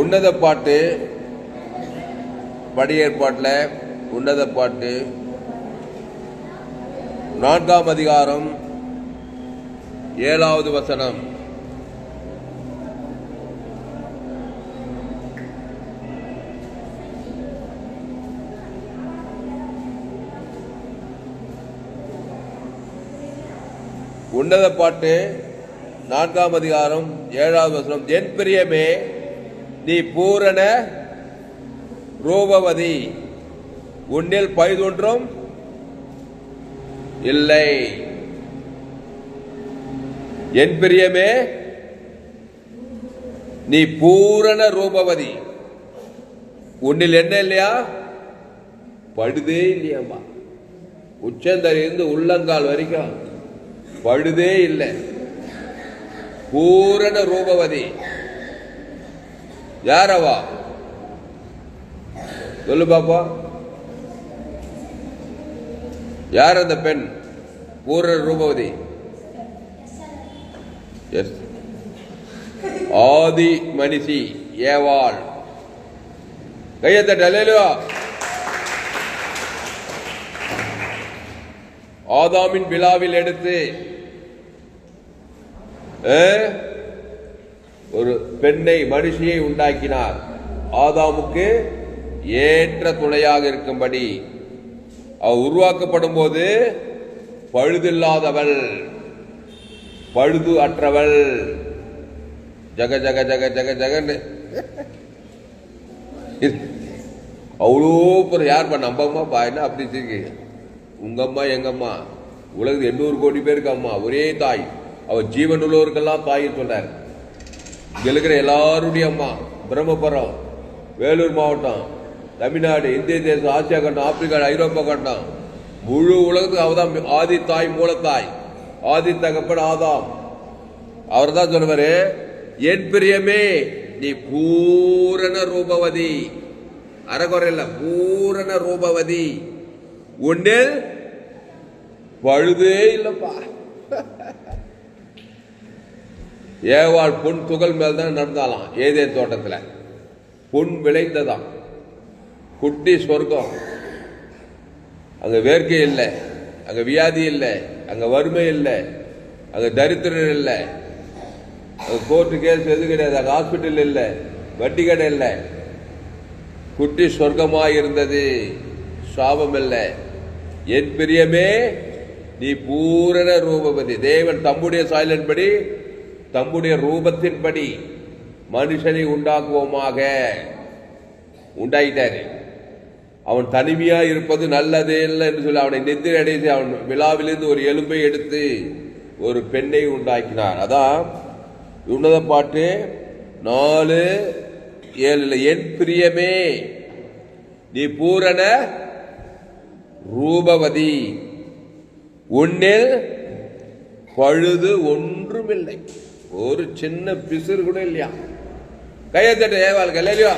உன்னத பாட்டு படியேற்பாட்டில் உன்னத பாட்டு 4ஆம் அதிகாரம் 7வது வசனம். உன்னத பாட்டு 4ஆம் அதிகாரம் 7வது வசனம். என் பிரியமே, நீ பூரண ரூபவதி, உன்னில் பழுதொன்றும் இல்லை. என் பிரியமே, நீ பூரண ரூபவதி, உன்னில் என்ன இல்லையா? பழுதே இல்லையாம்மா. உச்சந்தரிலிருந்து உள்ளங்கால் வரைக்கும் பழுதே இல்லை. பூரண ரூபவதி. யாரவா? சொல்லு பாப்பா, யார் அந்த பெண் பூரண ரூபவதி? எஸ், ஆதி மனிஷி ஏவாள். கையத்தட்ட. அல்லேலூயா. ஆதாமின் விழாவில் எடுத்து ஒரு பெண்ணை மனுஷியை உண்டாக்கினார். ஆதாமுக்கு ஏற்ற துணையாக இருக்கும்படி அவள் உருவாக்கப்படும் போது பழுதில்லாதவள், பழுது அற்றவள். ஜக ஜக ஜக ஜக ஜகன்னு அவ்வளோ பேர். யார் நம்ம அம்மா பாய்னா அப்படி இருக்கீங்க. உங்க அம்மா எங்க அம்மா, உலகத்து 800 கோடி பேருக்கு அம்மா, ஒரே தாய். அவர் ஜீவன் உள்ளவருக்கெல்லாம் தாய் சொன்னார். இங்க இருக்கிற எல்லாருடைய அம்மா. பிரம்மபுரம், வேலூர் மாவட்டம், தமிழ்நாடு, இந்திய தேசம், ஆசியா கண்டம், ஆப்பிரிக்கா, ஐரோப்பா கண்டம், முழு உலகத்துக்கு அவதான் ஆதி தாய், மூலத்தாய். ஆதி தகப்பன் ஆதாம். அவர் தான் சொல்லுவாரு, என் பிரியமே, நீ பூரண ரூபவதி, அறகுறை இல்ல, பூரண ரூபவதி, உன்னில் பழுதே இல்லப்பா. ஏவாள் பொன் துகள் மேல் தான் நடந்தாலாம். ஏதேன் தோட்டத்தில் பொன் விளைந்ததாம். குட்டி சொர்க்கம். அங்க வேர்க்கை இல்லை, அங்க வியாதி இல்லை, அங்க வறுமை இல்லை, அங்க தரித்திரம் இல்லை, அங்க கோர்ட்டு கேஸ் எது கிடையாது, அங்க ஹாஸ்பிட்டல் இல்லை, வட்டி கடை இல்லை. குட்டி சொர்க்கமாய் இருந்தது, சாபம் இல்லை. என் பிரியமே, நீ பூரண ரூபவதி. தேவன் தம்முடைய சாயலின்படி, தம்முடைய ரூபத்தின்படி மனுஷனை உண்டாக்குவோமாக உண்டாயிட்டாரு. அவன் தனிமையா இருப்பது நல்லதே இல்லை என்று சொல்லி அவனை நித்திரை அடைந்து அவன் விழாவிலிருந்து ஒரு எலும்பை எடுத்து ஒரு பெண்ணை உண்டாக்கினார். அதான் உன்னத பாட்டு 4:7. என் பிரியமே, நீ பூரண ரூபவதி, உன்னில் பழுது ஒன்றுமில்லை. ஒரு சின்ன பிசுறு கூட இல்லையா? கையத்தட்ட. ஏவாள். அல்லேலூயா.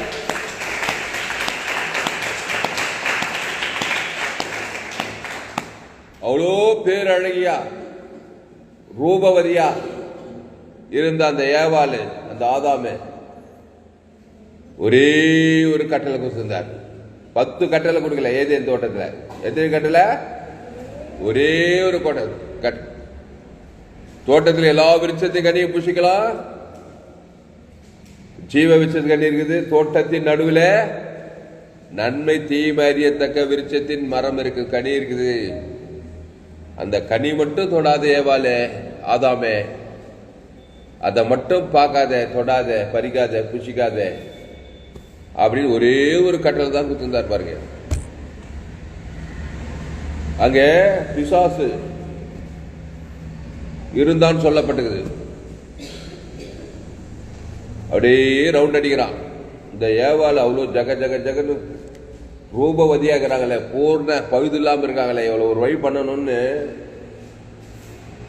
அவ்வளோ பேரழகியா ரூபவதியா இருந்த அந்த ஏவாள், அந்த ஆதாமே ஒரே ஒரு கட்டளை கொடுத்திருந்தார். 10 கட்டளை கொடுக்கல. ஏதேன் தோட்டத்தில் எத்தனை கட்டளை? ஒரே ஒரு தோட்டத்தில் எல்லா விருட்சத்தையும் கனியை புசிக்கலாம். ஜீவ விருட்சத்தின் கனி இருக்குது. தோட்டத்தின் நடுவில் நன்மை தீமை அறியத்தக்க விருட்சத்தின் மரம் இருக்கு, கனி இருக்குது. அந்த கனி மட்டும் தொடாத ஏவாளே, ஆதாமே, அதை மட்டும் பார்க்காத, தொடாத, பறிக்காத, புசிக்காத அப்படின்னு ஒரே ஒரு கட்டளை தான் கொடுத்திருந்தார் பாருங்க. அங்க பிசாசு இருந்தான்னு சொல்லப்பட்டது. அப்படியே ரவுண்ட் அடிக்கிறான். இந்த ஏவாள் அவ்வளோ ஜக ஜக ஜகன்னு ரூபவதியா இருக்கிறாங்களே, பூர்ண பகுதி இல்லாம இருக்காங்களே, இவ்வளவு ஒரு வழி பண்ணணும்னு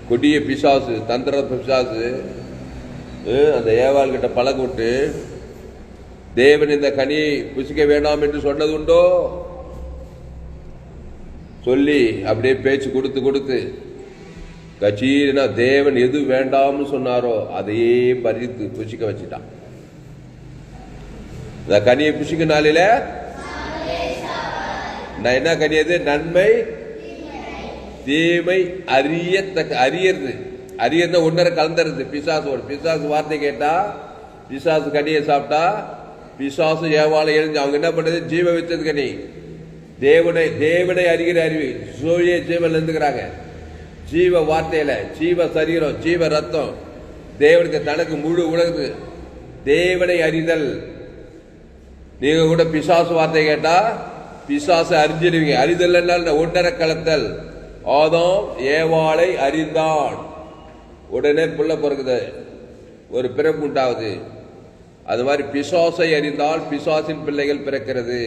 கொடிய பிசாசு, தந்திர பிசாசு அந்த ஏவாள் கிட்ட பழக விட்டு, தேவன் இந்த கனி புசிக்க வேண்டாம் என்று சொன்னது உண்டோ சொல்லி அப்படியே பேச்சு கொடுத்து கொடுத்து கச்சீரினா தேவன் எது வேண்டாம்னு சொன்னாரோ அதையே பறித்து புசிக்க வச்சுட்டான். இந்த கனியை புசிக்க நாளில நான் என்ன கனி அது? நன்மை தீமை அறியறது ஒன்னரை கலந்துறது. பிசாசு வார்த்தை கேட்டா, பிசாசு கனியை சாப்பிட்டா, பிசாசு ஏவாளை எழுந்து அவங்க என்ன பண்றது? ஜீவ வச்சது கனி. தேவனை அறிகிற அறிவு சோழிய ஜீவன் இருந்துக்கிறாங்க. ஜீவ வார்த்தையில ஜீவ சரீரம், ஜீவ ரத்தம், தேவனுக்கு தனக்கு முழு உலகு தேவனை அறிதல். நீங்க கூட பிசாசு வார்த்தை கேட்டா பிசாசு அறிஞ்சிடுவீங்க. அறிதல் என்றால் ஒன்றரை கலத்தல். ஆதாம் ஏவாளை அறிந்தான், உடனே புள்ள பிறகுது, ஒரு பிறப்பு உண்டாவது. அது மாதிரி பிசாசை அறிந்தால் பிசாசின் பிள்ளைகள் பிறக்கிறது.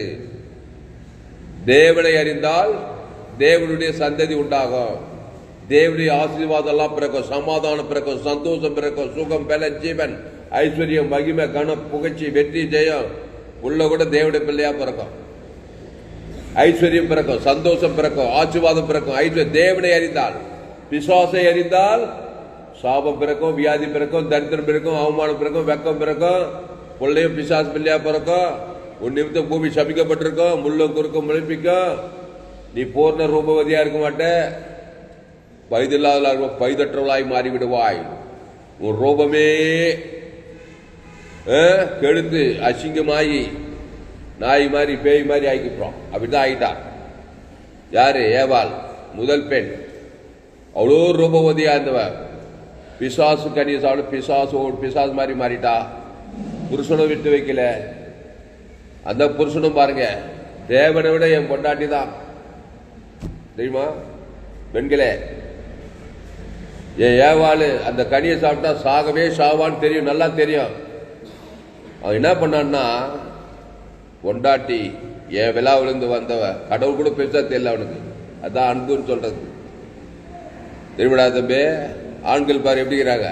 தேவனை அறிந்தால் தேவனுடைய சந்ததி உண்டாகும். தேவனுடைய ஆசீர்வாதம் எல்லாம் பிறக்கும், சமாதானம் பிறக்கும், சந்தோஷம் பிறக்கும், சுகம், பலன், ஜீவன், ஐஸ்வர்யம், மகிமை, கணம், புகழ்ச்சி, வெற்றி, ஜெயம் உள்ள கூட தேவனுடைய பிள்ளையா பிறக்கும். ஐஸ்வர்யம் பிறக்கும், சந்தோஷம் பிறக்கும், ஆசீர்வாதம் பிறக்கும். ஐஸ்வர்யம் தேவனை அறிந்தால். பிசாசை அறிந்தால் சாபம் பிறக்கும், வியாதி பிறக்கும், தரித்திரம் பிறக்கும், அவமானம் பிறக்கும், வெக்கம் பிறக்கும். பிள்ளையும் பிசாசு பிள்ளையா பிறக்கும். உன் நிமித்தம் பூமி சபிக்கப்பட்டிருக்கும், முள்ளும் குறுக்கும் முளைப்பிக்கும். நீ பூர்ண ரூபவதியா இருக்க மாட்ட, வயதில்லாத பைதற்றவளாய் மாறிவிடுவாய். உன் ரூபமே கெடுத்து அசிங்கமாயி நாய் மாதிரி பேய் மாதிரி ஆகிக்கிறோம். அப்படிதான் ஆகிட்டா. யாரு? ஏவாள், முதல் பெண். அவ்வளோ ரூபவதியா இருந்தவ பிசாசு கனியை சாப்பிட்டு பிசாசு மாதிரி மாறிட்டா. புருஷனும் விட்டு வைக்கல. அந்த புருஷனும் பாருங்க, தேவனை விட என் பொண்டாட்டி தான் தெரியுமா பெண்களே. ஏவாளு அந்த கனியை சாப்பிட்டா சாகவே சாவான்னு தெரியும், நல்லா தெரியும். அவன் என்ன பண்ணான்னா, பொண்டாட்டி என் விழாவிலிருந்து வந்தவ, கடவுள் கூட பெருசா தெரியல அவனுக்கு. அதான் அன்புன்னு சொல்றது. தெரியுமாடா தம்பி? ஆண்கள் பாரு எப்படிங்கிறாங்க.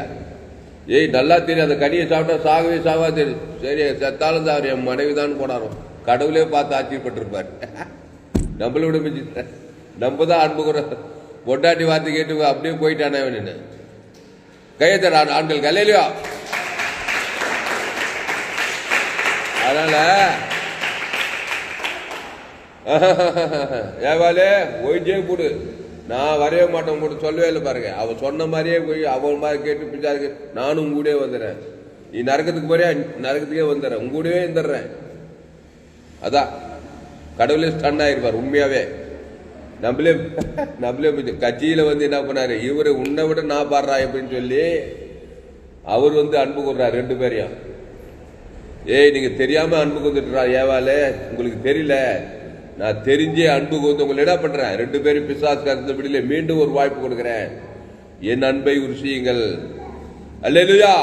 ஏய் நல்லா தெரியும், அந்த கனியை சாப்பிட்டா சாகவே சாவா தெரியும். சரி செத்தாலும் சார் என் மனைவி தான் போனாரோ, கடவுளே பார்த்து ஆச்சரியப்பட்டிருப்பார். நம்மளோட மிஞ்சி நம்ம தான் அன்பு கூட பொண்டாட்டி வார்த்தை கேட்டு அப்படியே போயிட்டானே அவனு. கையத்தட ஆண்கள் கல்லையிலையோ. அதனால ஏவாலே ஒய்ஜே போடு, நான் வரைய மாட்டேன் கூட சொல்லவே இல்லை பாருங்க. அவன் சொன்ன மாதிரியே போய் அவன் மாதிரி கேட்டு பிடிச்சாரு. நானும் உங்க கூடவே வந்துடுறேன். நீ நரக்கத்துக்கு போறியா? நரக்கத்துக்கே வந்துடுறேன், உங்க கூடவே வந்துடுறேன். அதான் கடவுளே ஸ்டன் ஆயிருப்பார் உண்மையாவே. நம்மளே கட்சியில வந்து என்ன பண்ணாரு, இவரு உன்னை விட நான் பாடுறா அப்படின்னு சொல்லி அவர் வந்து அன்பு கூடுறாரு ரெண்டு பேரையும். ஏய் நீங்க தெரியாம அன்பு கூந்துட்டுறா ஏவாலே, உங்களுக்கு தெரியல, நான் தெரிஞ்சே அன்பு கூந்து உங்களை என்ன பண்றேன், ரெண்டு பேரும் பிசாசு கருந்த விடல மீண்டும் ஒரு வாய்ப்பு கொடுக்கிறேன், என் அன்பை ருசியுங்கள். அல்லேலூயா.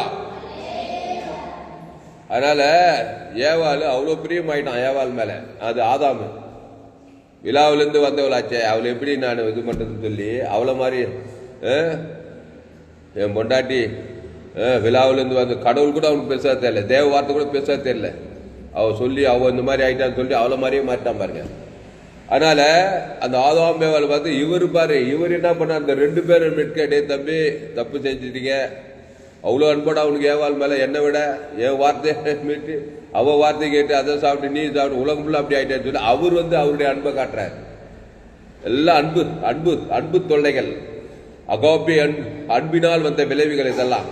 அதனால ஏவாள் அவ்வளவு பிரியமாயிட்டான் ஏவாள் மேல. அது ஆதாமு விழாவிலிருந்து வந்தவளாச்சே, அவளை எப்படி நான் இது பண்றதுன்னு சொல்லி அவளை மாதிரி என் பொண்டாட்டி விழாவிலிருந்து வந்து கடவுள் கூட அவனுக்கு பேச தெரியல, தேவ வார்த்தை கூட பேச தெரியல. அவ சொல்லி அவ இந்த மாதிரி ஆயிட்டான்னு சொல்லி அவளை மாதிரியே மாட்டான் பாருங்க. அதனால அந்த ஆதாம் ஏவாள் பார்த்து இவரு பாரு, இவர் என்ன பண்ண, அந்த ரெண்டு பேரும் மிட்கே தம்பி தப்பு செஞ்சுட்டீங்க. அவ்வளோ அன்போட அவனுக்கு ஏவாள் மேல என்னை விட என் வார்த்தையை மீட்டு அவ வார்த்தை கேட்டு அதை சாப்பிட்டு நீ சாப்பிட்டு உலகம் ஃபுல்லா அப்படி ஆயிட்டேன்னு சொல்லி அவர் வந்து அவருடைய அன்பை காட்டுறாரு. எல்லாம் அன்பு அன்பு அன்பு தொல்லைகள், அகாபி அன்பினால் வந்த விளைவுகள் இதெல்லாம்.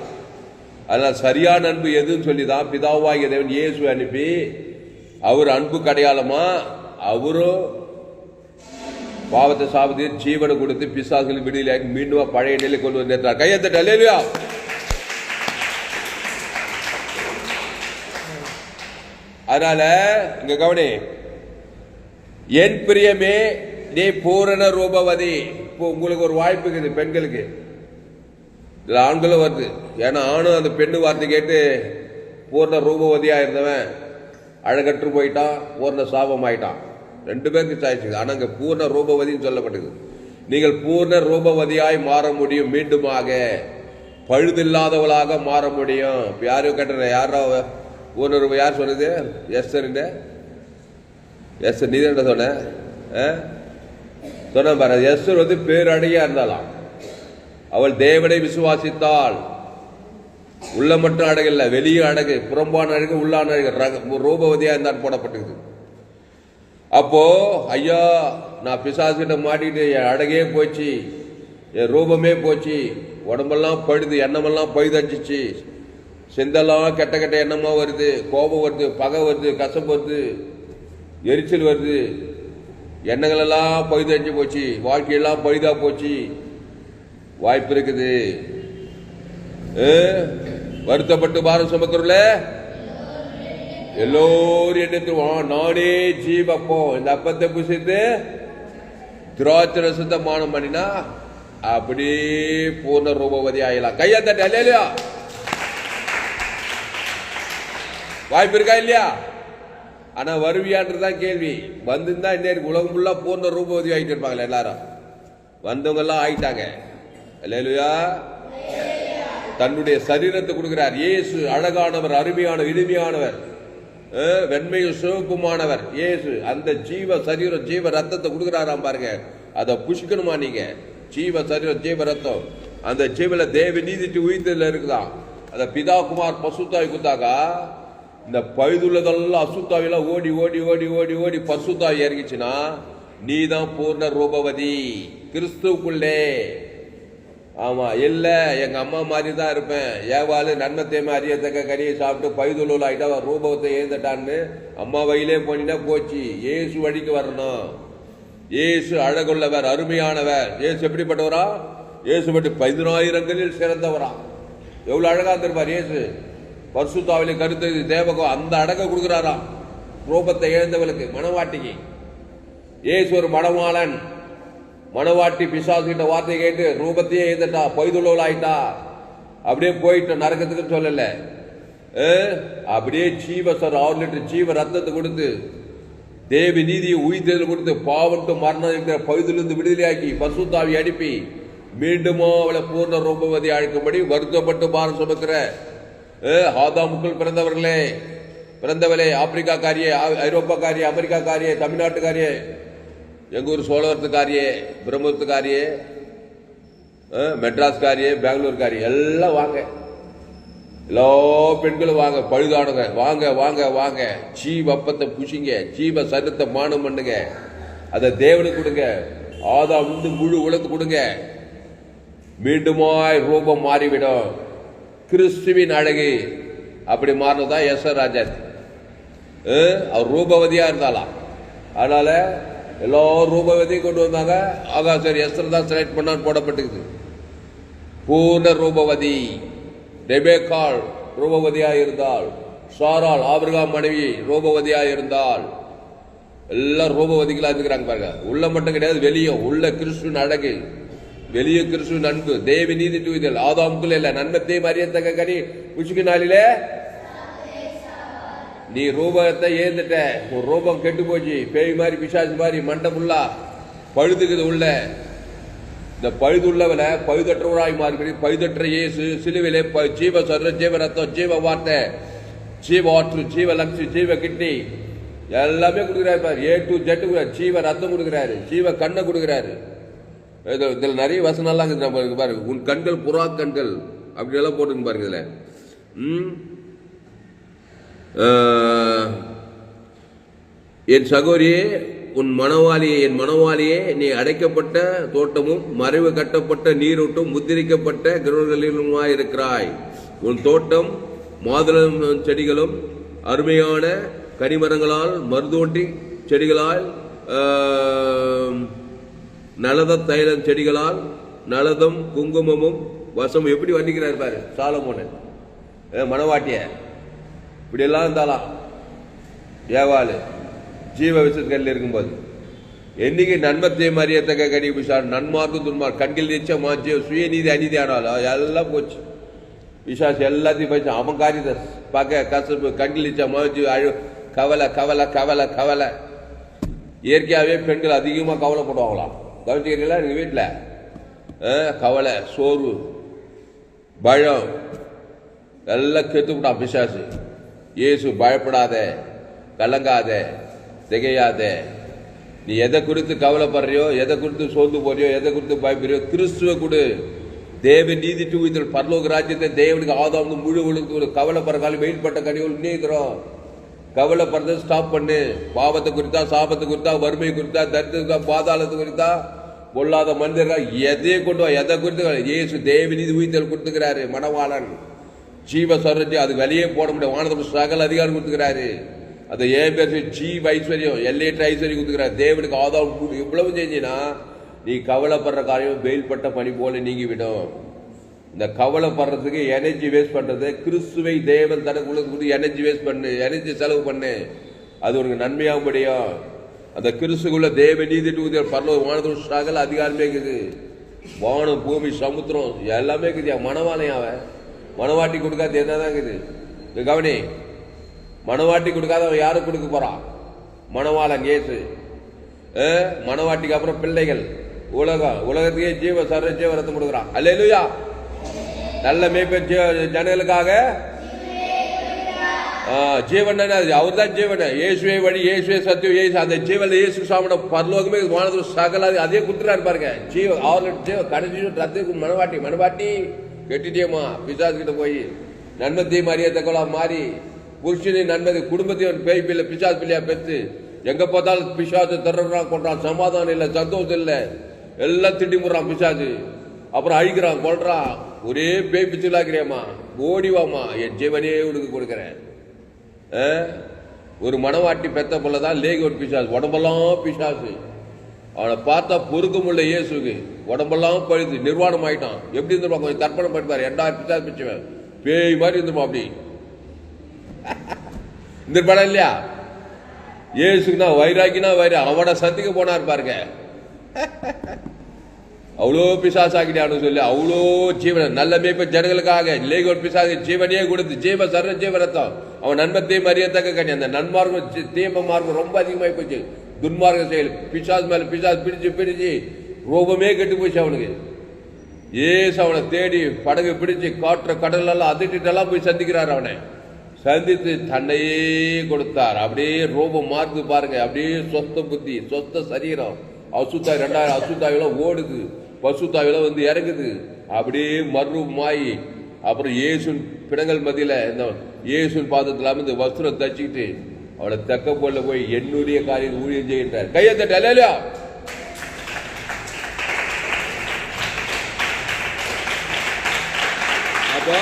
அதனால் சரியான அன்பு எதுன்னு சொல்லிதான் பிதாவாகிய தேவன் இயேசு அனுப்பி அவர் அன்பு அடையாளமா அவரும் பாவத்தை சாபத்தை ஜீவனை கொடுத்து பிசாசுகள் விடுதலையாக்கி மீண்டும் பழைய நிலை கொண்டு வந்தார். கையத்தட்ட அல்லேலூயா. அதனால இங்க கவனி, என் பிரியமே நீ பூரண ரூபவதி. இப்போ உங்களுக்கு ஒரு வாய்ப்பு இருக்குது பெண்களுக்கு, இதுல ஆண்களும் வருது. ஏன்னா ஆணும் அந்த பெண்ணு வார்த்தை கேட்டு பூர்ண ரூபவதியா இருந்தவன் அழகற்று போயிட்டான், பூர்ண சாபம் ஆயிட்டான். ரெண்டு பேருக்கு சாய்ச்சி. ஆனா இங்க பூர்ண ரூபவதின்னு சொல்லப்பட்டது. நீங்கள் பூர்ண ரூபவதியாய் மாற முடியும், மீண்டுமாக பழுதில்லாதவளாக மாற முடியும். யாரும் கேட்ட யாரோ பூர்ண ரூபம் யார் சொன்னது? எஸ்தர். எஸ்தர் நீ தான் சொன்ன பாரு. எஸ்தர் வந்து பேரடியா இருந்தாலாம். அவள் தேவனை விசுவாசித்தாள். உள்ள மட்டும் அழகு இல்லை, வெளியே அழகு, புறம்பான அழகு, உள்ளான அழகு, ரூபவதியா இருந்தான் போடப்பட்டது. அப்போ ஐயா நான் பிசாசுகிட்ட மாட்டிட்டு என் அழகே போச்சு, என் ரூபமே போச்சு, உடம்பெல்லாம் பழுது, எண்ணமெல்லாம் பழுதடிச்சிச்சு, செந்தெல்லாம் கெட்ட கெட்ட எண்ணமா வருது, கோபம் வருது, பகை வருது, கசப்பு வருது, எரிச்சல் வருது, எண்ணங்கள் எல்லாம் பழுதடிச்சு போச்சு, வாழ்க்கையெல்லாம் பழுதா போச்சு, வாய்ப்பு இருக்குது. வருத்தப்பட்டு பாரம் சுமக்கிறல எல்லோரும் என்ன நானே ஜீவப்போம், இந்த அப்பத்தை புசித்து திராட்சை ரசத்தை மானம் பண்ணினா அப்படியே பூர்ண ரூபவதி ஆகலாம். கையா தட்டு இல்லையா? வாய்ப்பு இருக்கா இல்லையா? ஆனா வருவியான்றதுதான் கேள்வி. வந்துருந்தா இன்னைக்கு உலகம் ஃபுல்லா பூர்ண ரூபவதி ஆகிட்டு இருப்பாங்களே எல்லாரும். வந்தவங்க எல்லாம் ஆயிட்டாங்க. இல்லையா? தன்னுடைய சரீரத்தை கொடுக்கிறார். இயேசு அழகானவர், அருமையானவர், இனிமையானவர், வெண்மையும் சிவப்புமானவர் இயேசு. அந்த ஜீவ சரீரம் ஜீவ ரத்தத்தை கொடுக்கிறாராம் பாருங்க. அதை புஷிக்கணுமா நீங்க? ஜீவ சரீரம் ஜீவ ரத்தம், அந்த ஜீவில தேவ நீதிட்டு உயிர்த்தல இருக்குதான். அந்த பிதா குமார் பசுத்தாவி கொடுத்தாக்கா இந்த பழுதுள்ளதெல்லாம் அசுத்தாவிலாம் ஓடி ஓடி ஓடி ஓடி ஓடி பசுத்தாவி இறங்கிச்சுன்னா நீ தான் பூர்ண ரூபவதி கிறிஸ்துவுக்குள்ளே. ஆமா, இல்ல எங்க அம்மா மாதிரி தான் இருப்பேன், ஏவாளு நன்மத்தையுமே அறியத்தக்க கறியை சாப்பிட்டு பைதுள்ள ஆயிட்டா ரூபத்தை ஏந்தட்டான்னு அம்மா வழியிலே போனீங்கன்னா போச்சு. இயேசு வழிக்கு வரணும். இயேசு அழகுள்ளவர், அருமையானவர். இயேசு எப்படிப்பட்டவரா? இயேசு பற்றி 10,000களில் சிறந்தவரா. எவ்வளவு அழகா இருப்பார் இயேசு. பரிசுத்தாவிலே கருத்து தேவகம் அந்த அழகை கொடுக்கிறாராம் ரூபத்தை இழந்தவளுக்கு, மணவாட்டிக்கு. இயேசு ஒரு மணவாளன். மணவாட்டி பிசாசு கிட்ட வார்த்தை கேட்டு ரூபத்தையே எழுந்தட்டா, பைதுள்ளவள் ஆயிட்டா, அப்படியே போயிட்ட நரக்கத்துக்கு சொல்லல. அப்படியே ஜீவசர் 6 லிட்டர் ஜீவ ரத்தத்தை கொடுத்து தேவி நீதியை உயிர்த்தல் கொடுத்து பாவட்டு மரணம் இருக்கிற பகுதியிலிருந்து விடுதலையாக்கி பசுத்தாவி அனுப்பி மீண்டுமோ அவளை பூர்ண ரூபவதி அழைக்கும்படி வருத்தப்பட்டு பாரம் சுமக்கிற ஆதாமுக்குள் பிறந்தவளே, ஆப்பிரிக்கா காரியே, ஐரோப்பா காரியே, அமெரிக்கா காரியே, தமிழ்நாட்டுக்காரியே, எங்க ஊர் சோழவரத்துக்காரியே, பிரம்மத்துக்காரியே, மெட்ராஸ் காரியே, பெங்களூர் காரியே, எல்லாம் வாங்க. எல்லா பெண்களும் வாங்க, பழுதானுங்க, வாங்க வாங்க வாங்க. ஜீவப்பத்தை புஷிங்க, ஜீவ சரீரத்தை மானம் பண்ணுங்க, அதை தேவனுக்கு கொடுங்க. ஆதாம் வந்து முழு உலகத்து கொடுங்க. மீண்டுமாய் ரூபம் மாறிவிடும். கிறிஸ்துவின் அழகு அப்படி மாறினதான் எஸ்ஆர் ராஜா. அவர் ரூபவதியா இருந்தாலாம். அதனால எல்லாரும் ரூபவதியும் கொண்டு வந்தாங்க. ஆகாசர் எஸ்ஆர் தான் செலக்ட் பண்ணான்னு போடப்பட்டிருக்குது. பூர்ண ரூபவதி. ரெபேக்காள் ரூபவதியா இருந்தால், சாராள் ஆபிரகாம் மனைவி ரூபவதியா இருந்தால், எல்லாம் ரூபவதிகளா இருக்கிறாங்க பாருங்க. உள்ள மட்டும் கிடையாது, வெளியும். உள்ள கிறிஸ்துவின் அழகு, வெளியே கிறிஸ்துவின் அன்பு, தேவி நீதி தூய்தல். ஆதாமுக்குள்ள இல்ல நன்மத்தையும் அறியத்தக்க கனி புஷிக்கு நாளிலே நீ ரூபத்தை ஏந்துட்ட. ஒரு ரூபம் கெட்டு போச்சு, பேய் மாதிரி பிசாசு மாதிரி மண்டை ஃபுல்லா பழுதுக்குது. உள்ள இந்த பழுதுள்ளவனை பழுதற்றவராய் மாறி பழுதற்ற இயேசு சிலுவிலே ஜீவ சொல்ற ஜீவ ரத்தம், ஜீவ வார்த்தை, ஜீவ ஆற்று, ஜீவ லக்ஷி, ஜீவ கிட்னி எல்லாமே கொடுக்குறாரு. ஏ டு ஜெட் ஜீவ ரத்தம் கொடுக்குறாரு, ஜீவ கண்ணை கொடுக்குறாரு. இதுல நிறைய வசனம்லாம் இருக்குது பாருங்க. உன் கண்கள் புறா கண்கள் அப்படி எல்லாம் போட்டுங்க பாருங்க. இதுல என் சகோதரியே, உன் மணவாளியே, என் மணவாளியே, நீ அடைக்கப்பட்ட தோட்டமும் மறைவு கட்டப்பட்ட நீரூட்டும் முத்திரிக்கப்பட்ட கிரகங்களிலுமாய் இருக்கிறாய். உன் தோட்டம் மாதுளம் செடிகளும் அருமையான கனிமரங்களால் மருதோண்டி செடிகளால் நலத தைலம் செடிகளால் நலதம் குங்குமமும் வசம் எப்படி வர்ணிக்கிறார் பாரு சாலமோன். மணவாட்டிய இப்படி எல்லாம் இருந்தாலாம் ஏவாளு ஜீவ விசத்தில் இருக்கும்போது. என்னைக்கு நன்மத்தை அறியத்தக்க கனி பிசாசு, நன்மார்க்கும் துன்மார் கண்கள் நிச்சய மாற்றி சுயநீதி அநீதி ஆனாலும் எல்லாம் போச்சு. பிசாசு எல்லாத்தையும் போச்சு. அவன் காரியத்தை பார்க்க கசப்பு, கண்கள் நிச்சய மாற்றி கவலை கவலை கவலை கவலை. இயற்கையாகவே பெண்கள் அதிகமாக கவலைப்படுவாங்களாம். கவனிச்சுக்கிறீங்களா? எங்கள் வீட்டில் கவலை, சோர்வு, பயம் எல்லாம் கெத்துக்கிட்டான் பிசாசு. இயேசு பயப்படாத, கலங்காத, திகையாத. நீ எதை குறித்து கவலைப்படுறியோ, எதை குறித்து சோர்ந்து போறியோ, எதை குறித்து பயப்படுறியோ, கிறிஸ்துவ கொடு. தேவ நீதி தூவித்தல் பரலோக ராஜ்யத்தை தேவனுக்கு ஆதாம் முழு ஒழுங்கு கவலைப்படுற காலம் வெயில் பட்ட கனிகள் நீக்கிறோம். கவலைப்படுறத ஸ்டாப் பண்ணு. பாவத்தை குறித்தா, சாபத்தை குறித்தா, வறுமை குறித்தா, தரித்திரத்தை, பாதாளத்தை குறித்தா, பொல்லாத மனிதர்கள் எதையே கொண்டு வா, எதை குறித்து இயேசு தேவ நீதி உயிர்த்தல் கொடுத்துக்கிறாரு. மணவாளன் ஜீவ சொல்றது அது வெளியே போட முடியாது. வானத்துல சகல அதிகாரம் கொடுத்துக்கிறாரு. அதை ஏன் பேர் ஜீவ ஐஸ்வர்யம், எல்லையற்ற ஐஸ்வர்யம் கொடுத்துக்கிறாரு. தேவனுக்கு ஆதாரம் இவ்வளவு செஞ்சினா நீ கவலைப்படுற காரியம் வெயில்பட்ட பனி போல நீங்கி விடும். இந்த கவலைப்படுறதுக்கு எனர்ஜி வேஸ்ட் பண்றது, கிறிஸ்துவை தேவன் தனக்கு எனர்ஜி வேஸ்ட் பண்ணு, எனர்ஜி செலவு பண்ணு, அது உனக்கு நன்மையாக முடியும். அந்த கிறிஸ்துக்குள்ள தேவ நீதி பரலோக வானத்தோட சகல அதிகாரமே இருக்குது. வானம், பூமி, சமுத்திரம் எல்லாமே இருக்குது. மனவாளையும் அவன் மனவாட்டி கொடுக்காது என்னதான் இருக்குது. கவனி, மனவாட்டி கொடுக்காத அவன் யாருக்கு கொடுக்க போறான்? மனவாளன் இயேசு. மனவாட்டிக்கு அப்புறம் பிள்ளைகள், உலகத்துக்கே ஜீவ சர்வ ஜீவரத்தை கொடுக்குறான். அல்லேலூயா. நல்ல மேய்ப்பன் ஜனங்களுக்காக ஜீவன், அவர் தான் ஜீவன். இயேசுவே வழி, இயேசுவே சத்தியம், இயேசு அந்த ஜீவன் இயேசு சாமன பரலோகமே வானது சகல அதே கொடுத்துறாரு பாருங்க. கடைசி ரத்துக்கு மனவாட்டி கெட்டிட்டேமா பிசாசு கிட்ட போய் நன்மத்தையும் அறியத்தக்கலா மாறி புருஷனை நன்மதி குடும்பத்தையும் பேய் பிள்ளை பிசாசு பிள்ளையா பெற்று எங்க பார்த்தாலும் பிசாசு தர்றான், கொண்டான், சமாதானம் இல்லை, சந்தோஷம் இல்லை, எல்லாம் திட்டி முடுறான் பிசாசு. அப்புறம் அழிக்கிறான், கொள்றான். ஒரே பேய் பிச்சுலாக்கிறியம்மா, ஓடிவாமா, என் ஜீவனே உனக்கு கொடுக்குறேன். ஒரு மனவாட்டி பெத்த போலதான் லேகோட் பிசாசு, உடம்பெல்லாம் பிசாசு. அவனை பார்த்தா பொறுக்க முடியல இயேசுக்கு, உடம்பெல்லாம் பழுது நிர்வாணம் ஆயிட்டான். எப்படி இருந்துருப்பா, கொஞ்சம் தர்ப்பணம் பண்ணிப்பாரு, 2000 பிசாசு பிச்சுவேன், பேய் மாதிரி இருந்துருப்பா. அப்படி இந்த படம் இல்லையா? இயேசுக்குனா வைராக்கினா அவனை சந்திக்க போனார் பாருங்க. அவ்வளோ பிசாசாக்கிட்டான்னு சொல்லி அவ்வளோ ஜீவன் நல்ல மேய்ப்ப ஜனங்களுக்காக லேகோட் பிசாசு ஜீவனையே கொடுத்து ஜீவ சர்வ ஜீவரத்தம் அவன் நன்மத்தையும் அறியத்தக்க கட்டி. அந்த நன்மார்க்கம் தீம மார்க்கம் ரொம்ப அதிகமாகி போச்சு. துன்மார்க்க செயல் பிசாசு மேல பிசாசு பிடிச்சு ரூபமே கெட்டு போச்சு அவனுக்கு. ஏசு அவனை தேடி படகு பிடிச்சு காற்ற கடல் எல்லாம் அதிட்டெல்லாம் போய் சந்திக்கிறார். அவனை சந்தித்து தன்னையே கொடுத்தார். அப்படியே ரூபம் மார்க்கு பாருங்க. அப்படியே சொஸ்த புத்தி, சொஸ்த சரீரம். அசுத்தாய் 2000 அசுத்தாயெல்லாம் ஓடுது, பசுத்தாயெல்லாம் வந்து இறங்குது. அப்படியே மர்ரூபமாயி அப்புறம் இயேசுன் பிணங்கள் மத்தியில இந்த இயேசுன் பாதத்தில் அமர்ந்து வஸ்திரம் தச்சுக்கிட்டு அவளை தக்க போல போய் என்னுடைய காரியம் ஊழியம் செய்கின்றார். கையை தட்ட அல்லேலூயா. அப்போ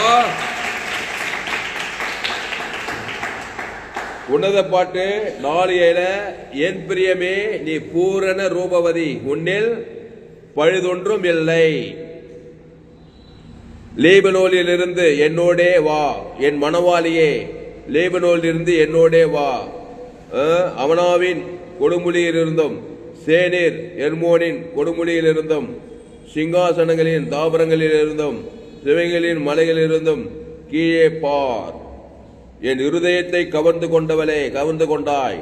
உன்னத பாட்டு 4:7 என் பிரியமே நீ பூரண ரூபவதி, உன்னில் பழுதொன்றும் இல்லை. லேபனோலில் இருந்து என்னோடே வா, என் மணவாளியே, லேபனோலில் இருந்து என்னோடே வா. அவனாவின் கொடுமுடியில் இருந்தும் சேனீர் எர்மோனின் கொடுமுடியில் இருந்தும் சிங்காசனங்களின் தாபரங்களில் இருந்தும் சிவைகளின் மலைகளில் இருந்தும் கீழே பார். என் இருதயத்தை கவர்ந்து கொண்டவளே, கவர்ந்து கொண்டாய்.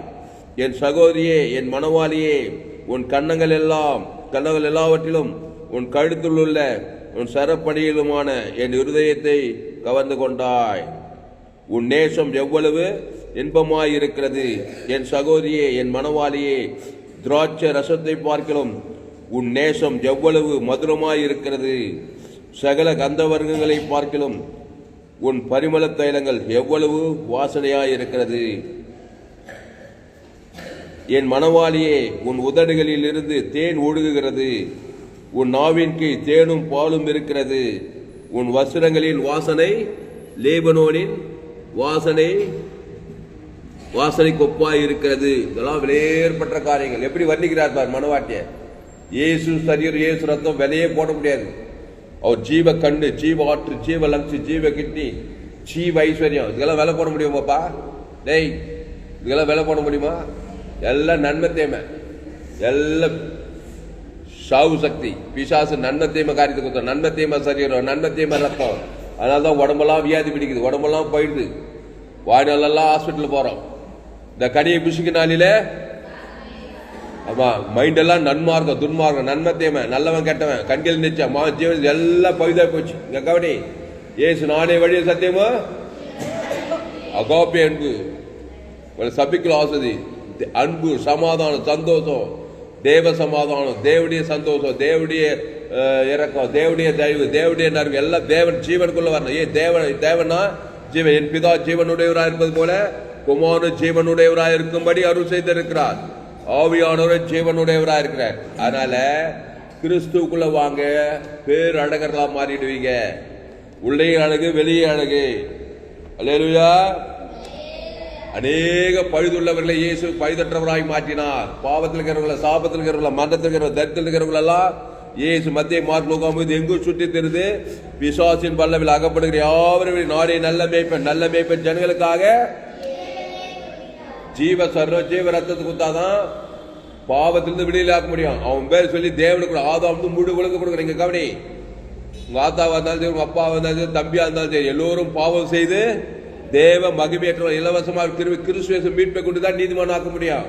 என் சகோதரியே, என் மணவாளியே, உன் கன்னங்கள் எல்லாவற்றிலும் உன் கழுத்தில் உள்ள உன் சரப்பணியிலுமான என் இருதயத்தை கவர்ந்து கொண்டாய். உன் நேசம் எவ்வளவு இன்பமாயிருக்கிறது என் சகோதரியே, என் மணவாளியே. திராட்சை ரசத்தை பார்க்கிலும் உன் நேசம் எவ்வளவு மதுரமாயிருக்கிறது. சகல கந்த வர்க்கங்களை பார்க்கிலும் உன் பரிமள தைலங்கள் எவ்வளவு வாசனையாயிருக்கிறது. என் மணவாளியே, உன் உதடுகளில் இருந்து தேன் ஒழுகுகிறது. உன் நாவின் கீழ் தேனும் பாலும் இருக்கிறது. உன் வஸ்திரங்களின் வாசனை லேபனோனின் வாசனை கொப்பாய் இருக்கிறது. இதெல்லாம் விலையேற்பட்ட காரியங்கள். எப்படி வர்ணிக்கிறார் பார் மனவாட்டிய. இயேசு சரீரம், இயேசு ரத்தம் விலையே போட முடியாது. அவர் ஜீவ கண்டு, ஜீவ ஆற்று, ஜீவ லங்ஸ், ஜீவ கிட்னி, ஜீவ ஐஸ்வர்யம், இதெல்லாம் விலை போட முடியுமாப்பா? டேய், இதெல்லாம் விலை போட முடியுமா? எல்லாம் நன்மை தேமை, எல்லாம் சாவு சக்தி. பிசாசு நன்மை தேமை காரியத்தை கொடுத்தோம். நன்மை தேமை சரீரம், நன்மை தேமை ரத்தம். அதனால தான் உடம்பெல்லாம் வியாதி பிடிக்குது, உடம்பெல்லாம் போயிடுது. வாய்நாளெல்லாம் ஹாஸ்பிட்டல் போறோம். இந்த கனியை பிசுக்கினாலில ஆமா மைண்டெல்லாம் நன்மார்க்கம் துன்மார்க்கம், நன்மை தேமை, நல்லவன் கெட்டவன், கண்கள் நிச்சயம், ஜீவன் எல்லாம் பழுதா போச்சு. இங்க கவனி, ஏசு நானே வழிய சத்தியமா அகாப்பே அன்பு, சபிக்கல ஆசதி, அன்பு, சமாதானம், சந்தோஷம், தேவ சமாதானம், தேவடைய சந்தோஷம், தேவடைய இறக்கம், தேவனுடைய தயவு, தேவனுடைய நன்மை எல்லாம் தேவன் ஜீவனுக்குள்ள வரணும். தேவனா ஜீவன், என் பிதா ஜீவனுடையவராக இருப்பது போல குமாரன் ஜீவனுடையவராக இருக்கும்படி அருள் செய்திருக்கிறார். ஆவியானவர் ஜீவனுடையவராக இருக்கிறார். அதனால கிறிஸ்துக்குள்ள வாங்க, பேர் அழகர்களா மாறிடுவீங்க. உள்ளே அழகு, வெளியே அழகு. அல்லேலூயா. அநேக பழுதுள்ளவர்களை இயேசு பழுதற்றவராய் மாற்றினார். பாவத்தில் இருக்கிறவங்கள, சாபத்தில் இருக்கிறவங்கள, மரணத்தில் இருக்கிற, தரித்திரத்தில் இருக்கிறவங்கள எல்லாம் இயேசு மத்திய மார்க் லூக்கா எங்கும் சுற்றி திரிந்து பிசாசின் பல்லவில் அகப்படுகிற யாவரையும் நாடே நல்ல மேய்ப்பன் ஜனங்களுக்காக ஜீவ ரத்தத்தை குத்தாதான் பாவத்திலிருந்து விடுதலை ஆக்க முடியும். அவன் பேர் சொல்லி தேவனுக்கு ஆதாம் முழு உலகம் கொடுக்குற. இங்க கவனி, உங்க ஆத்தாவா இருந்தாலும் சரி, உங்க அப்பாவா இருந்தாலும் சரி, தம்பியா இருந்தாலும் சரி, எல்லோரும் பாவம் செய்து தேவ மகிமையற்ற இலவசமாக திரும்பி கிறிஸ்துவை மீட்பை கொண்டுதான் நீதிமான் ஆக்க முடியும்.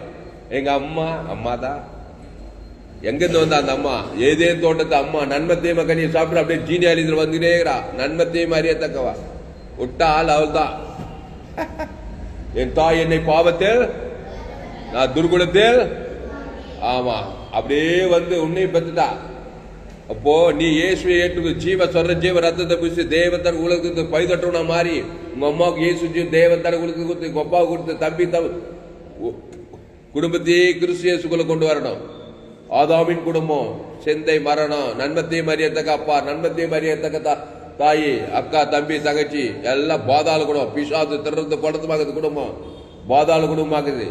எங்க அம்மா தான் எங்கிருந்து வந்தா அந்த அம்மா? ஏதேன் தோட்டத்தை அம்மா நன்மத்தையும் கனியை சாப்பிட்டு அப்படியே ஜீனியாலிதில் வந்துட்டேங்கிறா. நன்மத்தையும் அறியத்தக்கவா விட்டா ஆள் அவள் தான். என் தாய் என்னை பாவத்தில், நான் துர்குணத்தில், ஆமா அப்படியே வந்து உன்னை பெற்றுட்டா. அப்போ நீ இயேசுவை ஏற்று ஜீவ ரத்தத்தை பிடிச்சி தேவத்தன் உலகத்துக்கு பைதட்டவனா மாறி உங்க அம்மாவுக்கு இயேசு தேவத்தன் உலகத்துக்கு கொடுத்து, உங்க அப்பாவுக்கு கொடுத்து, தம்பி குடும்பத்தையே கிறிஸ்து இயேசுக்குள்ள கொண்டு வரணும். ஆதாமின் குடும்பம் செந்தை மரணம், நன்மத்தையும் அறியத்தக்க அப்பா, நன்மத்தையும் அறியத்தக்க தாயி, அக்கா, தம்பி, தங்கச்சி எல்லாம் பாதாள குடும்பம். பிசாசு திறந்து படத்துமாக்குது குடும்பம், பாதாள குடும்பமாக்குது.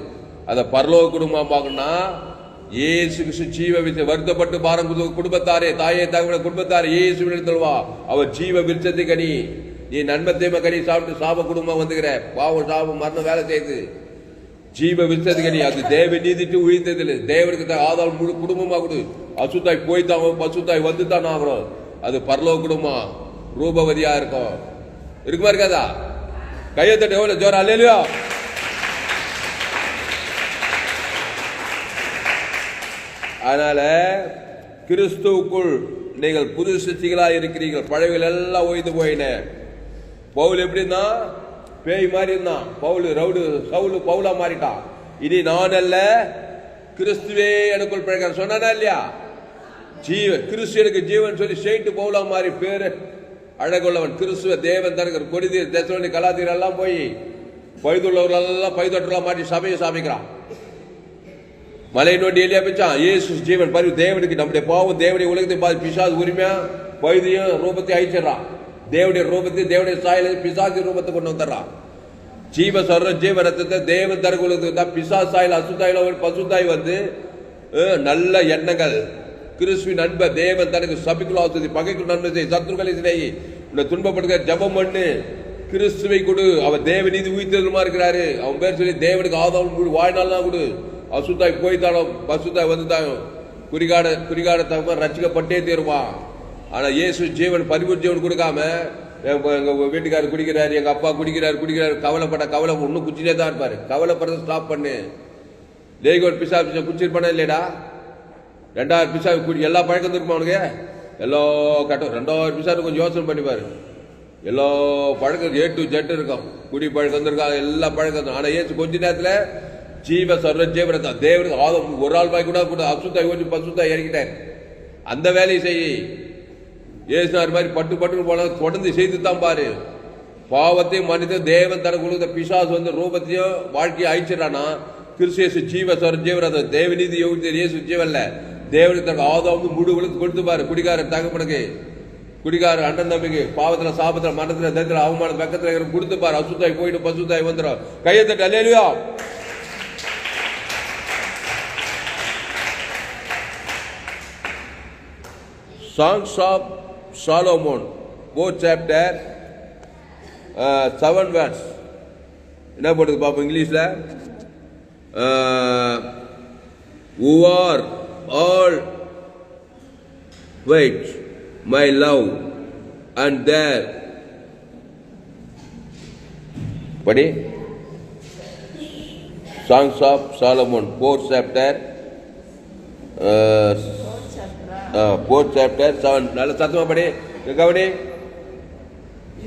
அதை பரலோக குடும்பம் பார்க்கணும்னா இயேசு கிறிஸ்து ஜீவ வருத்தப்பட்டு பாரம் குடும்பத்தாரே, தாயே தகவல குடும்பத்தாரே இயேசுவிடத்தில் வா. அவர் ஜீவ விருட்சத்தை கனி. நீ நன்மத்தையும் கனி சாப்பிட்டு சாப குடும்பம் வந்துக்கிற, பாவம் சாபம் மரணம் வேலை செய்யுது. ஜீவ விருட்சத்தை கனி அது தேவ நீதிட்டு உயிர்த்ததில்லை. தேவனுக்கு ஆதாரம் முழு குடும்பமா கொடு. அசுத்தாய் போய்தான் பசுத்தாய் வந்து தான் ஆகிறோம். அது பரலோக குடும்பம், ரூபவதியா இருக்கும். இருக்குமா இருக்காதா? கையத்தட்டு எவ்வளவு ஜோரா இல்லையா? அதனால கிறிஸ்துவுக்குள் நீங்கள் புது சிருஷ்டிகளா இருக்கிறீர்கள். பழையகள் எல்லாம் ஓய்ந்து போயின. பவுல் எப்படின்னா பேய் மாதிரி இருந்தான். சவுலு பவுலா மாறிட்டான். இனி நான் அல்ல, கிறிஸ்துவே எனக்குள் பிழைக்க சொன்னா இல்லையா? கிறிஸ்து எனக்கு ஜீவன் சொல்லி ஸ்ட்ரெயிட் பவுலா மாறி பேரு அழகுள்ளவன். கிறிஸ்துவ தேவன் தனக்கு கொடிதீர் தெசலோனி கலாத்தீர் எல்லாம் போய் பழுதுள்ளவர்கள் எல்லாம் பழுதொற்றலாம் மாட்டி சபையை சாமிக்கிறான். மலை நோண்டி எலியா பிச்சான். இயேசு ஜீவன் பரிவு தேவனுக்கு நம்முடைய பாவம் தேவனுடைய உலகத்தை பிசாசு உரிமையா பகுதியும் ரூபத்தை அழிச்சிடறான். தேவனுடைய ரூபத்தை தேவனுடைய சாயல பிசாசு ரூபத்தை கொண்டு வந்துடுறான். ஜீவ ரத்தத்தை தேவன் தனக்கு உலகத்துக்கு பிசாசு சாயல் அசுத்தாயில ஒரு பசுத்தாய் வந்து நல்ல எண்ணங்கள் கிறிஸ்துவின் நண்ப தேவன் தனக்கு சபிக்குள் ஆசிரியர் பகைக்குள் நன்மை செய் சத்துருக்களை சிநேகி உன்னை துன்பப்படுகிற ஜபம் பண்ணு கிறிஸ்துவை கொடு. அவர் தேவ நீதி உயிர்த்தெழுமா இருக்கிறாரு. அவன் பேர் சொல்லி தேவனுக்கு ஆதாரம் வாழ்நாள்லாம் கொடு. அசுத்தாய் போய்த்தாலும் பசுத்தாய் வந்துட்டாங்க. குறிகாட தகவ ரசிக்கப்பட்டே தீருவான். ஆனா இயேசு ஜீவன் பரிபூர்ண ஜீவன் கொடுக்காம எங்க வீட்டுக்காரர் குடிக்கிறாரு, எங்க அப்பா குடிக்கிறாரு கவலை இன்னும் குச்சிலே தான் இருப்பாரு. கவலைப்படுறத ஸ்டாப் பண்ணு. லேகோட் பிசா குடிச்சிருப்பானே இல்லையடா? 2000 பிசா எல்லா பழக்கம் இருக்குமா அவனுக்கு? எல்லா கட்டம் 2000 பிசாரு கொஞ்சம் யோசனை பண்ணிப்பாரு. எல்லா பழக்கம் A to Z இருக்கும். குடி பழக்கம் இருக்காங்க, எல்லா பழக்கம். ஆனா ஏசு கொஞ்ச நேரத்துல ஜீவ ஜீவரத்தா தேவனுக்கு ஆதம் ஒரு ஆள் பாய் கூட அசுத்தாய் ஓட்டி பசுத்தாய் இறக்கிட்டார். அந்த வேலையை செய்ய ஏசுனார் மாதிரி பட்டு போன தொடர்ந்து செய்து தான் பாரு. பாவத்தையும் மனித தேவன் தனக்கு கொடுத்த பிசாசு வந்து ரூபத்தையும் வாழ்க்கையை அழிச்சிடறானா கிறிஸ்து ஜீவ ஜீவரத தேவநீதி இயேசு ஜீவன்ல தேவனுக்கு தனக்கு ஆதாம் முழு உலகத்துக்கு கொடுத்து பாரு. குடிகாரன் தகப்பனுக்கு, குடிகாரன் அண்ணன் தம்பிக்கு, பாவத்துல சாபத்துல மரணத்துல தரித்திர அவமான பக்கத்துல கொடுத்து பாரு. அசுத்தாய் போயிட்டு பசுத்தாய் வந்துடும். கையத்தட்டு அல்லேலூயா. Songs of Solomon 4th chapter 7 verse. என்ன போடுது பாப்போம் இங்கிலீஷ்ல? Who are all wait my love and there படி Songs of Solomon 4th chapter 4th chapter 7. நல்ல சத்தமா படி. கவனி.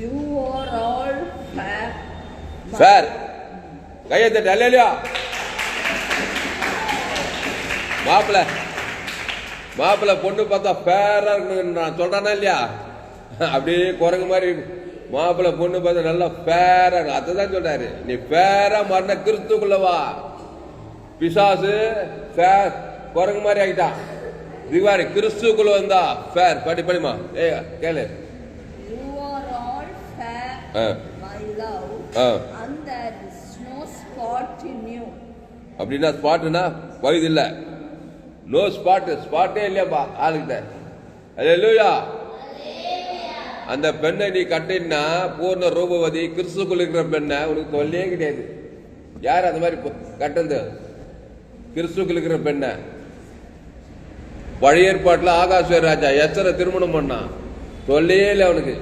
You are all fair. Kaiyathattu அல்லேலூயா. மாப்பிள்ள மாப்பிள்ள பொண்ணு பார்த்தா ஃபேரா இருக்கணும் நான் சொல்றானா இல்லையா? அப்படியே குரங்கு மாதிரி மாப்பிள்ள பொண்ணு பார்த்தா நல்லா ஃபேரா, அதுதான் சொல்றாரு. நீ ஃபேரா மாறின கிறிஸ்துக்குள்ளவா. பிசாசு குரங்கு மாதிரி ஆகிட்டான். இதுவாரு கிறிஸ்துக்குள்ள வந்தா ஃபேர். படிமா ஏ கேளு. You are all fair, my love, and there is no spot in you. அப்படின்னா ஸ்பாட்னா வயது இல்ல, நோ ஸ்பாட்டே இல்லையாப்பா ஆளுகிட்ட. அல்லேலூயா. அந்த பெண்ணை நீ கட்டினா பூர்ண ரூபவதி கிறிஸ்துக்குள்ள இருக்கிற பெண்ணை உனக்கு தொல்லையே கிடையாது. யார் அந்த மாதிரி கட்டது? கிறிஸ்துக்குள்ள இருக்கிற பெண்ணை. பழைய ஏற்பாட்டில் ஆகாஸ்வர் ராஜா எச்சரை திருமணம் பண்ணான், தொல்லையே இல்லை அவனுக்கு.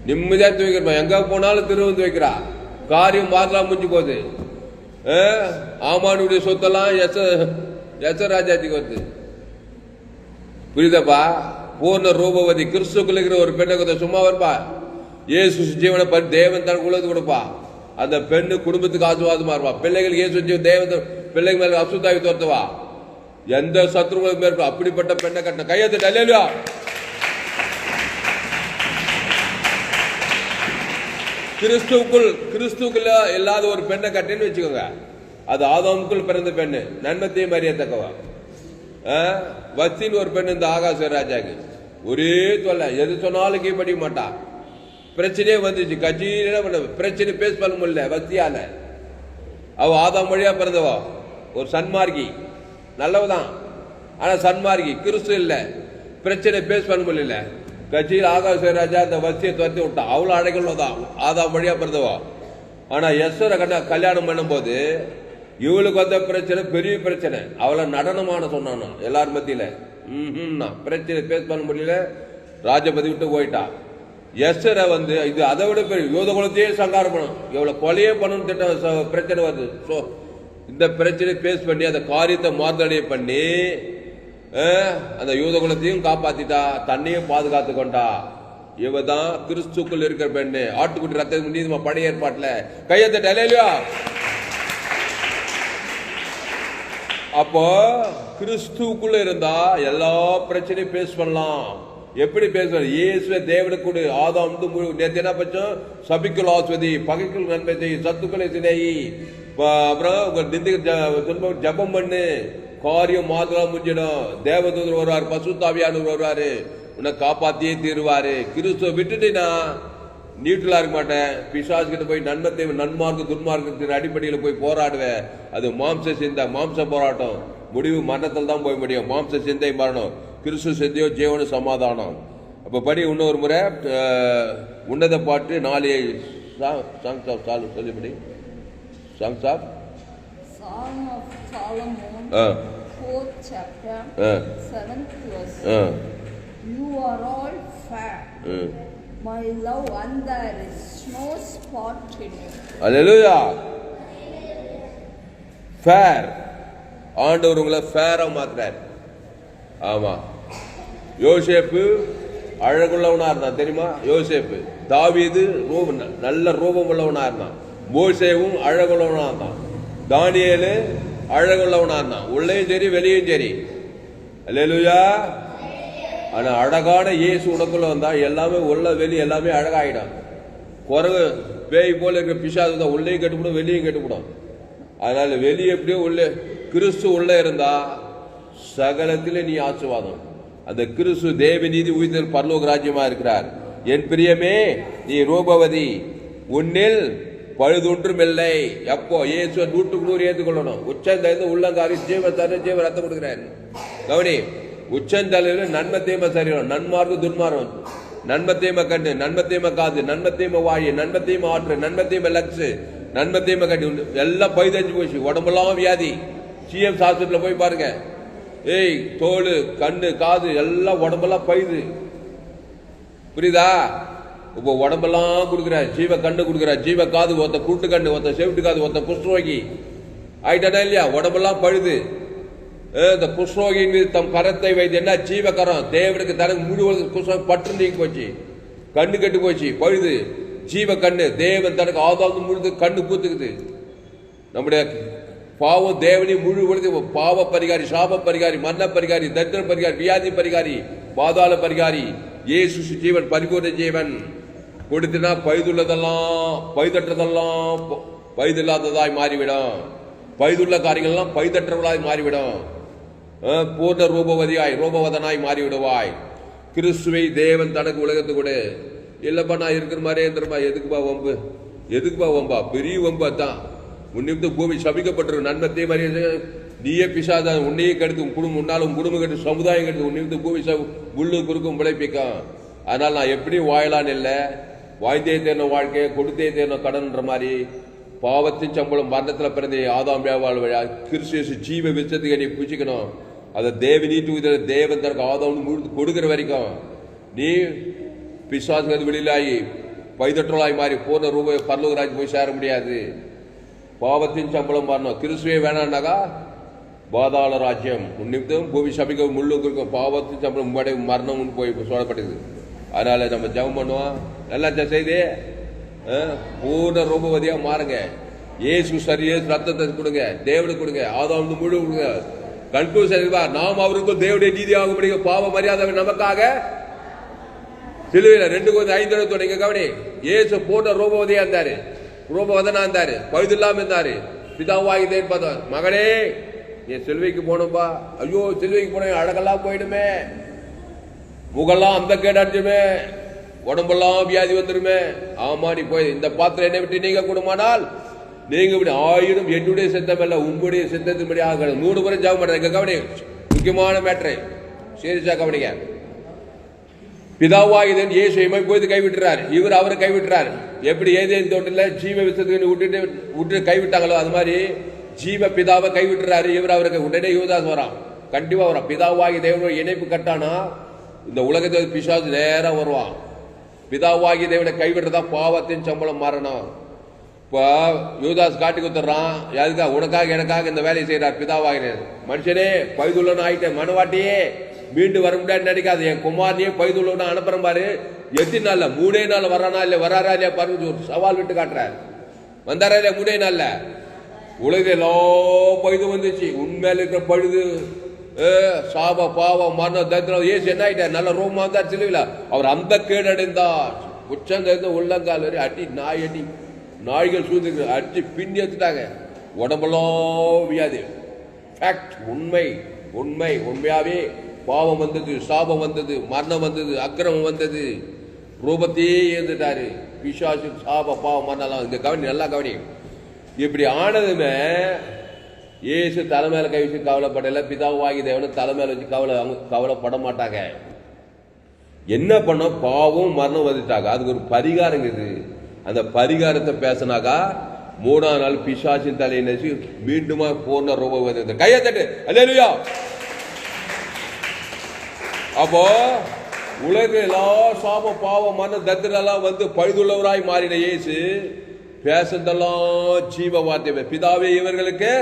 நிம்மதியா துவைக்கிறப்பான், எங்க போனாலும் திரும்ப துவைக்கிறா. காரியம் மாறலாம் முடிஞ்சு போகுது. ஆமானுடைய சொத்தெல்லாம் எச்ச ராஜாஜிக்கு வருது. புரியுதப்பா? பூர்ண ரூபவதி கிறிஸ்துக்குள்ள இருக்கிற ஒரு பெண்ணை கொஞ்சம் சும்மா வருப்பா. இயேசு ஜீவனை பற்றி தேவன் தான் உள்ளது கொடுப்பா. அந்த பெண்ணு குடும்பத்துக்கு ஆசீர்வாதமா இருப்பா. பிள்ளைகளுக்கு இயேசு ஜீவன் தேவன் பிள்ளைங்க மேல அசுத்தாவி தோர்த்துவா. எந்த சத்ருகளும் மேற்ப அப்படிப்பட்ட பெண்ணை கட்டின கையெழுத்து. அல்லேலூயா. கிறிஸ்துக்குள்ள இல்லாத ஒரு பெண்ணை கட்டின்னு வச்சுக்கோங்க, அது ஆதாமுக்குள் பிறந்த பெண்ணு, நன்மத்தையும் அறியத்தக்கவா. வத்தின்னு ஒரு பெண்ணு இந்த ஆகாச ராஜாக்கு ஒரே தொல்லை, எது சொன்னாலும் கீழ்படிக்க மாட்டா. பிரச்சனையே வந்துச்சு, கட்சியில பிரச்சனை பேச பண்ண முடியல வத்தியால. அவ ஆதாம் வழியா பிறந்தவா, ஒரு சன்மார்கி, நல்லவதான் ஆனா சன்மார்கி, கிறிஸ்து இல்ல, பிரச்சனை பேஸ் பண்ண முடியல. கட்சியில் ஆகாச ராஜா அந்த வத்தியை துரத்தி விட்டான். அவ்வளவு அழகுள்ளதான், ஆதாம் வழியா பிறந்தவா. ஆனா எஸ்வரை கல்யாணம் பண்ணும் போது இவளுக்கு வந்த பிரச்சனை பெரிய பிரச்சனை. அவளை நடனமான சொன்னான் எல்லாரும் மத்தியில. பிரச்சனை பேஸ் பண்ண முடியல, ராஜபதி விட்டு போயிட்டா. எஸ்வரை இது அதை விட பெரிய யூத குலத்தையே சங்காரம் பண்ணும், இவ்வளவு கொலையே பண்ணணும் திட்டம் பிரச்சனை வருது. ஸோ இந்த பிரச்சனை பேஸ் பண்ணி அந்த காரியத்தை மாறுதடைய பண்ணி அந்த யூத குலத்தையும் காப்பாத்திட்டா, தன்னையும் பாதுகாத்து கொண்டா. இவதான் கிறிஸ்துக்குள் இருக்கிற பெண்ணு. ஆட்டுக்குட்டி ரத்தம் நீதிமா பழைய ஏற்பாட்டுல கையெழுத்து. அல்லேலூயா. அப்போ கிறிஸ்துக்குள்ள இருந்தா எல்லா பிரச்சனையும் பேஸ் பண்ணலாம். எப்படி பேசுவார்? இயேசுவே தேவனுக்கு ஆதாம் நேற்று என்ன பட்சம்? சபிக்குள் ஆஸ்வதி, பகைக்குள் நன்மை செய், சத்துக்களை சிதையி, அப்புறம் துன்பம் ஜபம் பண்ணு, காரியம் மாதலாம் முடிஞ்சிடும். தேவதூதர் வருவார், பசுத்தாவியானவர் வருவாரு, உன்னை காப்பாத்தியே தீருவாரு. கிறிஸ்துவ விட்டுட்டீங்கன்னா நீட்டுலா இருக்க மாட்டேன். பிசாசு கிட்ட போய் நன்மார்க்கு துன்மார்க்கத்தின் அடிப்படையில் போய் போராடுவேன். அது மாம்ச சிந்தை, மாம்ச போராட்டம். முடிவு மரணத்தில் தான் போய் முடியும். மாம்ச சிந்தை மரணம், கிறிஸ்து சிந்தையோ ஜீவன சமாதானம். அப்ப படி இன்னொரு முறை உன்னத பாட்டு 4 சாங்ஸ் ஆஃப் சாலமன் சொல்லிபடி. Songs of Song of Solomon, 4th chapter, 7th verse. You are all fair, my love, and there is no spot in you. Hallelujah. Fair. ஆண்டவர் உங்களை ஃபேரா மாத்துறார். ஆமா. யோசேப்பு அழகுள்ளவனா இருந்தான் தெரியுமா? யோசேப்பு. தாவீது நல்ல ரூபம் உள்ளவனா இருந்தான். மோசேவும் அழகுள்ளவனா இருந்தான். தானியேலு அழகுள்ளவனா இருந்தான், உள்ளேயும் சரி வெளியும் சரி. அல்லேலூயா. ஆனா அழகான இயேசு உனக்குள்ள வந்தா எல்லாமே உள்ள வெளி எல்லாமே அழகாயிடும். குரங்கு பேய் போல இருக்க பிசாசு தான், உள்ளேயும் கட்டுப்படும் வெளியும் கட்டுப்படும். அதனால வெளியே எப்படியோ உள்ளே கிறிஸ்து உள்ள இருந்தா சகலத்திலே நீ ஆசீர்வாதம். அந்த கிறிஸ்து தேவ நீதி உயிர்த்தல் பரலோக ராஜ்யமா இருக்கிறார். என் பிரியமே நீ ரூபவதி, உன்னில் பழுதொன்றும் இல்லை. எப்போ இயேசுவை 100% ஏற்றுக்கொள்ளணும். உச்சந்தலைந்து உள்ளங்காரி ஜீவ ரத்தம் கொடுக்கிறார். கவனி, உச்சந்தலையில நன்மை தீமை சரீரம், நன்மார்க்கு துன்மார்க்கம், நன்மை தீமை கண்ணு, நன்மை தீமை காது, நன்மை தீமை வாயு, நன்மை தீமை ஆற்று, நன்மை தீமை லக்ஸு, நன்மை தீமை கட்டி எல்லாம் பைதஞ்சு போச்சு. உடம்பெல்லாம் வியாதி. சிஎம் ஹாஸ்பிட்டல் போய் பாருங்க. ஏய், தோல், கண்ணு, காது எல்லாம் உடம்பெல்லாம் பைது. புரியுதா? இப்போ உடம்பெல்லாம் கொடுக்குறாரு, ஜீவ கண்ணு கொடுக்குறாரு, ஜீவ காது, ஒருத்த குருட்டு கண்ணு, ஒருத்த செவிட்டு காது, ஒருத்த குஷ்ரோகி ஆயிட்டானா இல்லையா? உடம்பெல்லாம் பழுது. இந்த குஷ்ரோகின் மீது தம் கரத்தை வைத்து என்ன ஜீவகரம் தேவனுக்கு தனக்கு முழுவதும் குஷ்ரோகம் பற்று நீக்கி போச்சு, கண்ணு கெட்டு போச்சு, பழுது. ஜீவ கண்ணு தேவன் தனக்கு ஆதாரம் முழுது கண்ணு கூத்துக்குது. நம்முடைய பாவம் தேவனி முழு உலக பாவ பரிகாரி, சாப பரிகாரி, மரண பரிகாரி, தரித்திர பரிகாரி, வியாதி பரிகாரி, பாதாள பரிகாரி. இயேசு ஜீவன், பரிபூர்ண ஜீவன் கொடுத்தினா பைதுள்ளதெல்லாம் பைதற்றதெல்லாம் பைதில்லாததாய் மாறிவிடும். பைதுள்ள காரியங்கள்லாம் பைதற்றவளாய் மாறிவிடும். பூர்ண ரூபவதனாய் மாறிவிடுவாய். கிறிஸ்துவை தேவன் தனக்கு உலகத்து கூட இல்லப்பா நான் இருக்கிற மாதிரியே இருந்துருப்பா, எதுக்குப்பா வம்பா, பெரிய வம்பா தான். உன்னிமித்து பூமி சபிக்கப்பட்டிருக்கும். நன்மத்தே மாதிரியே நீயே பிசாத, உன்னையே கெடுத்து குடும்பம், உன்னாலும் குடும்பம் கெடுத்து சமுதாயம் கெடுத்து உன்னிமித்து பூமி முள்ளு குறுக்கும் பிழைப்பிக்கும். அதனால் நான் எப்படியும் வாயலான்னு இல்லை, வாய்ந்தே தேர்ன வாழ்க்கையை கொடுத்தே தேர்ன கடன்ற மாதிரி பாவத்தின் சம்பளம் மரணத்தில் பிறந்த ஆதாம் வியாபார வழியா கிறிஸ்து ஜீவ விசத்துக்கு நீ பூச்சிக்கணும். அதை தேவன் தனக்கு ஆதாம் கொடுக்கிற வரைக்கும் நீ பிசாசுங்கிறது வெளியிலாகி பைதற்றலாய் மாறி பூர்ண ரூபாய் பரலோகராஜ் போய் சேர முடியாது. பாவத்தின் சம்பளம் மாறணும். கிறிஸ்துவே வேணான்னாக்கா பாதாள ராஜ்யம் நிமித்தம் பூமி சபிக்க முள்ளு இருக்கும். பாவத்தின் சம்பளம் மரணம் போய் சொல்லப்பட்டது. அதனால நம்ம ஜெபம் பண்ணுவோம். நல்லா செய்தி பூர்ண ரூபவதியா மாறுங்க. இயேசு சரியே ரத்தத்தை கொடுங்க, தேவனுக்கு கொடுங்க, ஆதாம் முழு கொடுங்க. கன்க்ளூஷன் நாம் அவருக்கும் தேவனுடைய நீதியாக முடியும். பாவ மரியாதை நமக்காக சிலுவையில் 2:5 கவனி. இயேசு பூர்ண ரூபவதியா இருந்தாரு, ரூபவதனா இருந்தாரு, பழுதில்லாம இருந்தாரு. பிதாவாகி தேன் பார்த்தோம், மகனே நீ சிலுவைக்கு போனோம்பா. ஐயோ சிலுவைக்கு போன அழகெல்லாம் போயிடுமே, முகெல்லாம் அந்த கேடாச்சுமே, உடம்பெல்லாம் வியாதி வந்துருமே. ஆமா நீ போய் இந்த பாத்திரம் என்னை விட்டு நீங்க கூடுமானால் நீங்க இப்படி 1000 என்னுடைய சித்தம் அல்ல உங்களுடைய சித்தத்தின்படி ஆக 3 முறை ஜெபம் பண்றேன். கவனி, முக்கியமான மேட்ரு, சீரியஸா கவனிங்க. பிதாவாகிதன் இயேசு போய் கைவிட்டுறாரு, இவர் அவரை கைவிட்டுறாரு. எப்படி ஏதேன் தோட்டத்தில் ஜீவ விசத்துக்கு விட்டு கைவிட்டாங்களோ அது மாதிரி ஜீவ பிதாவை கைவிட்டுறாரு. இவர் அவருக்கு உடனே யூதாஸ் வரான், கண்டிப்பா வரான். பிதாவாகி தேவனோட இணைப்பு கட்டானா இந்த உலகத்தை பிசாசு நேரம் வருவான். பிதாவாகி தேவனை கைவிடுறதா பாவத்தின் சம்பளம் மாறணும். இப்போ யூதாஸ் காட்டி கொடுத்துட்றான், யாருக்கா உனக்காக எனக்காக இந்த வேலையை செய்யறார் பிதாவாகினேன். மனுஷனே பைதுள்ளன்னு ஆயிட்டேன், மனவாட்டியே மீண்டு வர முடியாது நினைக்காது, என் குமாரனையே பைதுள்ளன்னு அனுப்புறேன் பாரு. எத்தனை நாள்ல 3 நாள் வரானா இல்ல வராரா இல்லையா பாருங்க, ஒரு சவால் விட்டு காட்டுறாரு. வந்தாரா இல்லையா 3 நாள்ல? உலகத்தில் எல்லா பழுது வந்துச்சு. உண்மையில இருக்கிற பழுது சாப பாவம் மரணம் தரித்திரம் ஏசு என்ன ஆயிட்டார்? நல்ல ரோமா இருந்தார் சிலுவையில். அவர் அந்த கேடு அடைந்தார். உச்சந்த உள்ளங்கால் வரை அடி நாய் அடி நாய்கள் சூழ்ந்து அடிச்சு பின்னி எடுத்துட்டாங்க. உடம்பெல்லாம் வியாதி. உண்மை உண்மை உண்மையாவே பாவம் வந்தது, சாபம் வந்தது, மரணம் வந்தது, அக்கிரமம் வந்தது. ரூபத்தையே ஏந்துட்டாரு பிசாசு. சாப பாவம் மரணம் இங்க கவனி, நல்லா கவனி. இப்படி ஆனதுமே இயேசு தலைமையில கை வச்சு கவலைப்படல, பிதாவாகி தேவனை தலைமையில வச்சு கவலைப்பட மாட்டாங்க. என்ன பண்ண பாவம் மரணம் வந்துட்டாங்க, அதுக்கு ஒரு பரிகாரம் இருக்குது. அந்த பரிகாரத்தை பேசினாக்கா 3ஆம் நாள் பிசாசின் தலையை நெசி மீண்டுமா பூர்ண ரூபம் வந்து கையை தட்டு அல்லேலூயா. அப்போ உலகில் எல்லா சாப பாவம் மரண தத்திரெல்லாம் வந்து பழுதுள்ளவராய் மாறின இயேசு பேசுறதெல்லாம் ஜீவ வார்த்தை. பிதாவே இவர்களுக்கு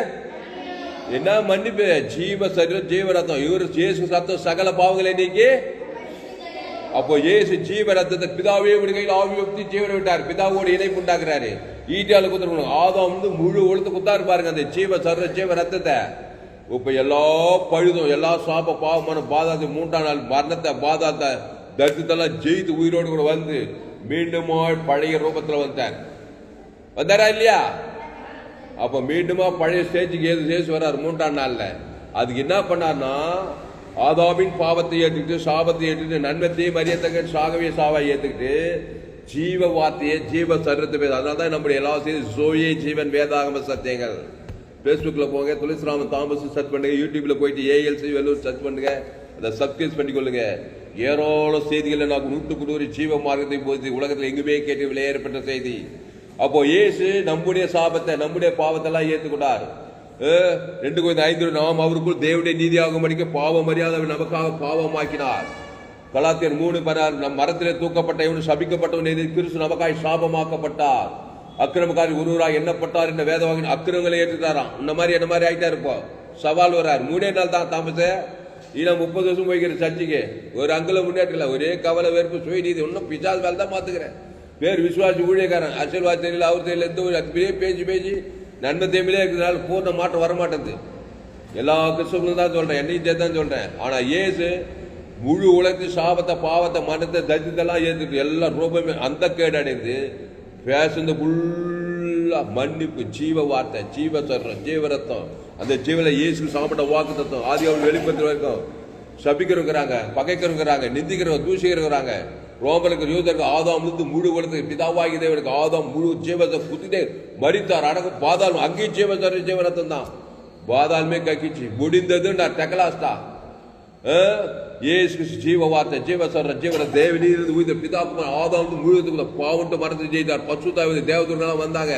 என்ன மன்னிப்பு, ஜீவ சரீரம் ஜீவ ரத்தம். இவர் இயேசு ரத்தம் சகல பாவங்களை நீக்கி. அப்போ இயேசு ஜீவ ரத்தத்தை பிதாவே கையில் ஆவி வைத்து ஜீவனை விட்டார். பிதாவோட இணைப்பு உண்டாக்குறாரு. ஈட்டியால குத்துறணும். ஆதாம் வந்து முழு ஒழுத்து குத்தாரு பாருங்க அந்த ஜீவ சரீர ஜீவ ரத்தத்தை. இப்ப எல்லா பழுதும் எல்லா சாப பாவமான பாதாத்தை 3ஆம் நாள் மரணத்தை பாதாத்தை தரித்திரத்தெல்லாம் ஜெயித்து உயிரோடு கூட வந்து மீண்டுமா பழைய ரூபத்தில் வந்தார். வந்தாரா இல்லையா? அப்ப மீண்டுமா பழைய ஸ்டேஜுக்கு ஏசு வர்றார் 3ஆம் நாள்ல. அதுக்கு என்ன பண்ணார்னா ஆதாமின் பாவத்தை ஏற்றுக்கிட்டு சாபத்தை ஏற்றுக்கிட்டு நன்மத்தையும் மரியத்தக்க சாகவே சாவாய் ஏற்றுக்கிட்டு ஜீவ வார்த்தையை ஜீவ சரீரத்தை பேச. அதனால தான் நம்முடைய எல்லா ஜோயே ஜீவன் வேதாகம சத்தியங்கள். ஃபேஸ்புக்கில் போங்க, துளசிராமன் தாமஸ் சர்ச் பண்ணுங்க, யூடியூப்ல போயிட்டு ஏஎல்சி வெல்லூர் சர்ச் பண்ணுங்க, அதை சப்ஸ்கிரைப் பண்ணிக்கொள்ளுங்க. ஏராள செய்திகளை நான் 100 ஜீவ மார்க்கத்தை போது உலகத்தில் எங்குமே கேட்டு விளையாடப்பட்ட செய்தி. அப்போ இயேசு நம்முடைய சாபத்தை நம்முடைய பாவத்தெல்லாம் ஏற்றுக்கொண்டார். 2:5 நாம் அவருக்குள் தேவனுடைய நீதியாகும் படிக்க பாவம் மரியாதை நமக்காக பாவமாக்கினார். கலாத்தியர் 3:16 நம் மரத்திலே தூக்கப்பட்ட இவனு சபிக்கப்பட்டவன் கிறிஸ்து நமக்காய் சாபமாக்கப்பட்டார். அக்கிரமக்காரி ஒருவராக எண்ணப்பட்டார் என்ற வேதவாகின் அக்கிரமங்களை ஏற்றுட்டாராம். இந்த மாதிரி என்ன மாதிரி ஆகிட்டா இருப்போம். சவால் வர்றார். 3 நாள் தான் தாமச. இன்னும் 30 வருஷம் போய்க்கிற சர்ச்சைக்கு ஒரு அங்குல முன்னேற்றல. ஒரே கவலை வேறுப்பு சுயநீதி ஒன்றும் பிசாஸ் வேலை தான் பார்த்துக்கிறேன். பேர் விசுவாசி ஊழியக்காரன், அரசியல்வாதி தெரியல, அவர் தெரியல, எந்த ஒரு பேசி நன்மை தீமையிலே இருக்கிறதுனால பூர்ண மாற்றம் வரமாட்டேங்குது. எல்லா கிறிஸ்தவங்களும் தான் சொல்றேன், என்னையும் சேர்த்து தான் சொல்றேன். ஆனா இயேசு முழு உலகத்து சாபத்தை பாவத்தை மனத்தை தரித்திரத்தெல்லாம் ஏற்றுட்டு எல்லாம் ரூபமே அந்த கேடு அடைந்து பேசுறது ஃபுல்லா மன்னிப்பு, ஜீவ வார்த்தை, ஜீவ சொல்றோம், ஜீவ ரத்தம். அந்த ஜீவல இயேசு சாப்பிட்ட வாக்கு தத்துவம் ஆதி அவள் வெளிப்பத்து வரைக்கும் சபிக்கிறவங்க, பகைக்கிறவங்க, நிந்திக்கிறவங்க, தூசிக்கிறவங்க, ரோமனுக்கு யூதருக்கு ஆதாம் முழு உலகத்துக்கு பிதாவாகி தேவனுக்கு ஆதாம் முழு ஜீவத்தை குத்திட்டே மரித்தார். அடக்கம் பாதாளம் அங்கேயும் ஜீவ ரத்தம் தான். பாதாளமே கக்கிச்சு முடிந்தது. நான் டெக்கலாஸ்டா இயேசு ஜீவ வார்த்தை, ஜீவ சொல்ற ஜீவன தேவனீர் உயிர் பிதாக்குமார் ஆதாம் முழுவதுக்குள்ள பாவட்டு மரத்தை செய்தார். பசுத்தாவி தேவதூர்களெல்லாம் வந்தாங்க.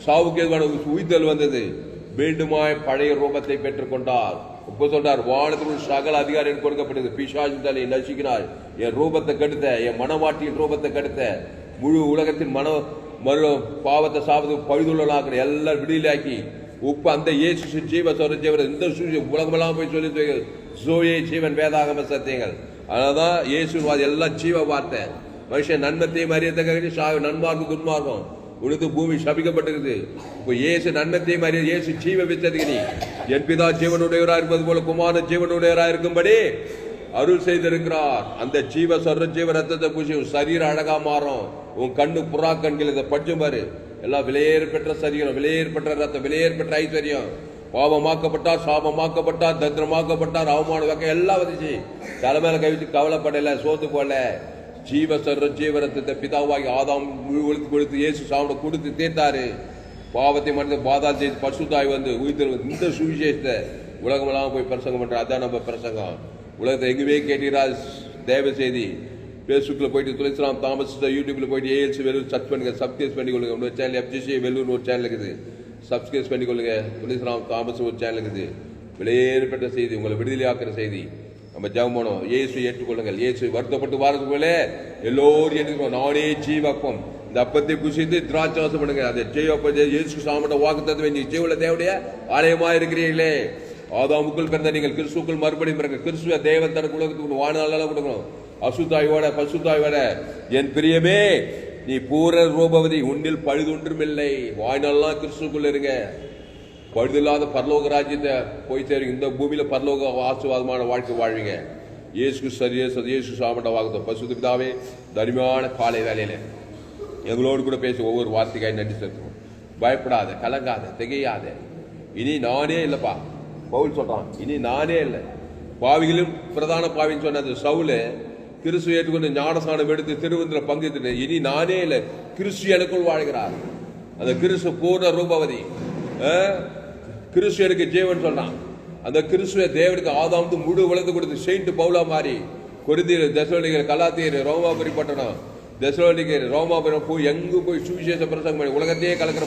சாவுக்கு உயிர்த்தல் வந்தது. மீண்டுமாய் பழைய ரூபத்தை பெற்றுக் கொண்டார். இப்ப சொல்றார், வானத்திற்கு சகல அதிகாரம் கொடுக்கப்பட்டது. பிசாசு தலை நசிக்கினார். என் ரூபத்தை கெடுத்த, என் மனவாட்டியின் ரூபத்தை கெடுத்த, முழு உலகத்தின் மறு பாவத்தை சாபத்துக்கு பழுதுள்ளாக்கிற எல்லாம் விடுதலாக்கி உப்பு அந்த இயேசு ஜீவ சொல்ற ஜீவன் இந்த உலகமெல்லாம் போய் சொல்லி ஜோயே ஜீவன் வேதாகம சத்தியங்கள். அதனாலதான் இயேசுவாது எல்லாம் ஜீவ வார்த்தை. மனுஷன் நன்மத்தையும் அறியத்தக்க நன்மார்க்கும் துன்மார்க்கம் உனக்கு பூமி சபிக்கப்பட்டிருக்குது. இப்போ இயேசு நன்மத்தையும் அறிய இயேசு ஜீவ வித்ததிகினி என் பிதா ஜீவனுடையவராக இருப்பது போல குமாரன் ஜீவனுடையவராக இருக்கும்படி அருள் செய்திருக்கிறார். அந்த ஜீவ சொல்ற ஜீவ ரத்தத்தை பூசி சரீரம் அழகா மாறும். உன் கண்ணு புறா கண்கள் இதை படிச்சு பாரு. எல்லாம் விலையேறு பெற்ற சரீரம், விலையேறு பெற்ற ரத்தம், விலையேறு பெற்ற ஐஸ்வர்யம். பாவமாக்கப்பட்டார், சாபமாக்கப்பட்டார், தந்திரமாக்கப்பட்டார், அவமான வகை எல்லாம் வந்துச்சு. தலைமையில கவிச்சு கவலைப்படல, சோத்து போல. ஜீவ சொல்ற ஜீவரத்தை பிதாவாகி ஆதாம் முழு கொடுத்து இயேசு சாப்பிட கொடுத்து தீர்த்தாரு. பாவத்தை மனித பாதாள் செய்து பசுத்தாய் வந்து உயிர்த்தல். இந்த சுவிசேஷத்தை உலகமெல்லாம் போய் பிரசங்கம் பண்ற. அதான் நம்ம பிரசங்கம். உலகத்தை எங்குமே கேட்டீரா தேவ செய்தி. பேஸ்புக்ல போயிட்டு துளசிராம் தாமஸ் யூடியூப்ல போயிட்டு ஏஎல்சி வெள்ளூர் சர்ச் பண்ணுங்க, சப்ஸ்கிரைப் பண்ணிக்கொள்ளுங்க. இன்னொரு சேனல் எஃப்ஜிசி வெள்ளூர் ஒரு சேனல் இருக்குது, சப்ஸ்கிரைப் பண்ணிக்கொள்ளுங்க. துளசிராம் தாமஸ் ஒரு சேனல் இருக்குது. வெளியேறப்பட்ட செய்தி, உங்களை விடுதலை ஆக்குற செய்தி. நம்ம ஜெபம் பண்ணோம். இயேசு ஏற்றுக்கொள்ளுங்கள். இயேசு வருத்தப்பட்டு வாரது போல எல்லோரும் ஏற்றுக்கணும். நானே ஜீவப்பம். இந்த அப்பத்தை குசித்து திராட்சாசம் பண்ணுங்க. அந்த ஜெயப்ப இயேசு சாமட்ட வாக்கு தத்துவ நீ ஜீவல தேவடைய ஆலயமா இருக்கிறீர்களே. ஆதாமுக்குள் பிறந்த நீங்கள் கிறிஸ்துக்குள் மறுபடியும் பிறகு கிறிஸ்துவ தேவன் தனக்கு உலகத்துக்கு வாழ்நாளெல்லாம் கொடுக்கணும். அசுத்தாயோட பசுத்தாயோட என் பிரியமே நீ பூர ரூபவதி உன்னில் பழுதொன்றுமில்லை. வாழ்நாளெல்லாம் கிறிஸ்துக்குள்ள இருங்க. பழுதில்லாத பரலோக ராஜ்யத்தை போய் சேருங்க. இந்த பூமியில பரலோக ஆசீர்வாதமான வாழ்க்கை வாழ்வீங்க. இயேசு சரியே இயேசு சாமட்ட வாக்கு பசுத்த பிதாவே தனிமையான காலை வேலையில எங்களோடு கூட பேசி ஒவ்வொரு வார்த்தைக்காய் நன்றி செலுத்துவோம். பயப்படாத, கலங்காத, திகையாத. இனி நானே இல்லப்பா. பவுல் சொல்றான், இனி நானே இல்லை. பாவிகளும் பிரதான பாவின்னு சொன்ன அந்த சவுல கிறிஸ்து ஏற்றுக்கொண்டு ஞானஸ்நானம் எடுத்து திருவந்திர பங்கிட்டு இனி நானே இல்லை, கிறிஸ்து எனக்குள் வாழ்கிறார். அந்த கிறிஸ்து பூர்ண ரூபவதி. கிறிஸ்து எனக்கு ஜீவன் சொன்னான். அந்த கிறிஸ்துவ தேவனுக்கு ஆதாம் முழு வளர்ந்து கொடுத்து செயின்ட் பவுலா மாறி கொரிந்தியர், தெசலோனிக்கர், கலாத்தியர், ரோமாபுரி பட்டணம், தெசலோனிக்கர், ரோமாபுரம் போய் எங்கு போய் சுவிசேஷ பிரசங்கம் பண்ணி உலகத்தையே கலக்கிற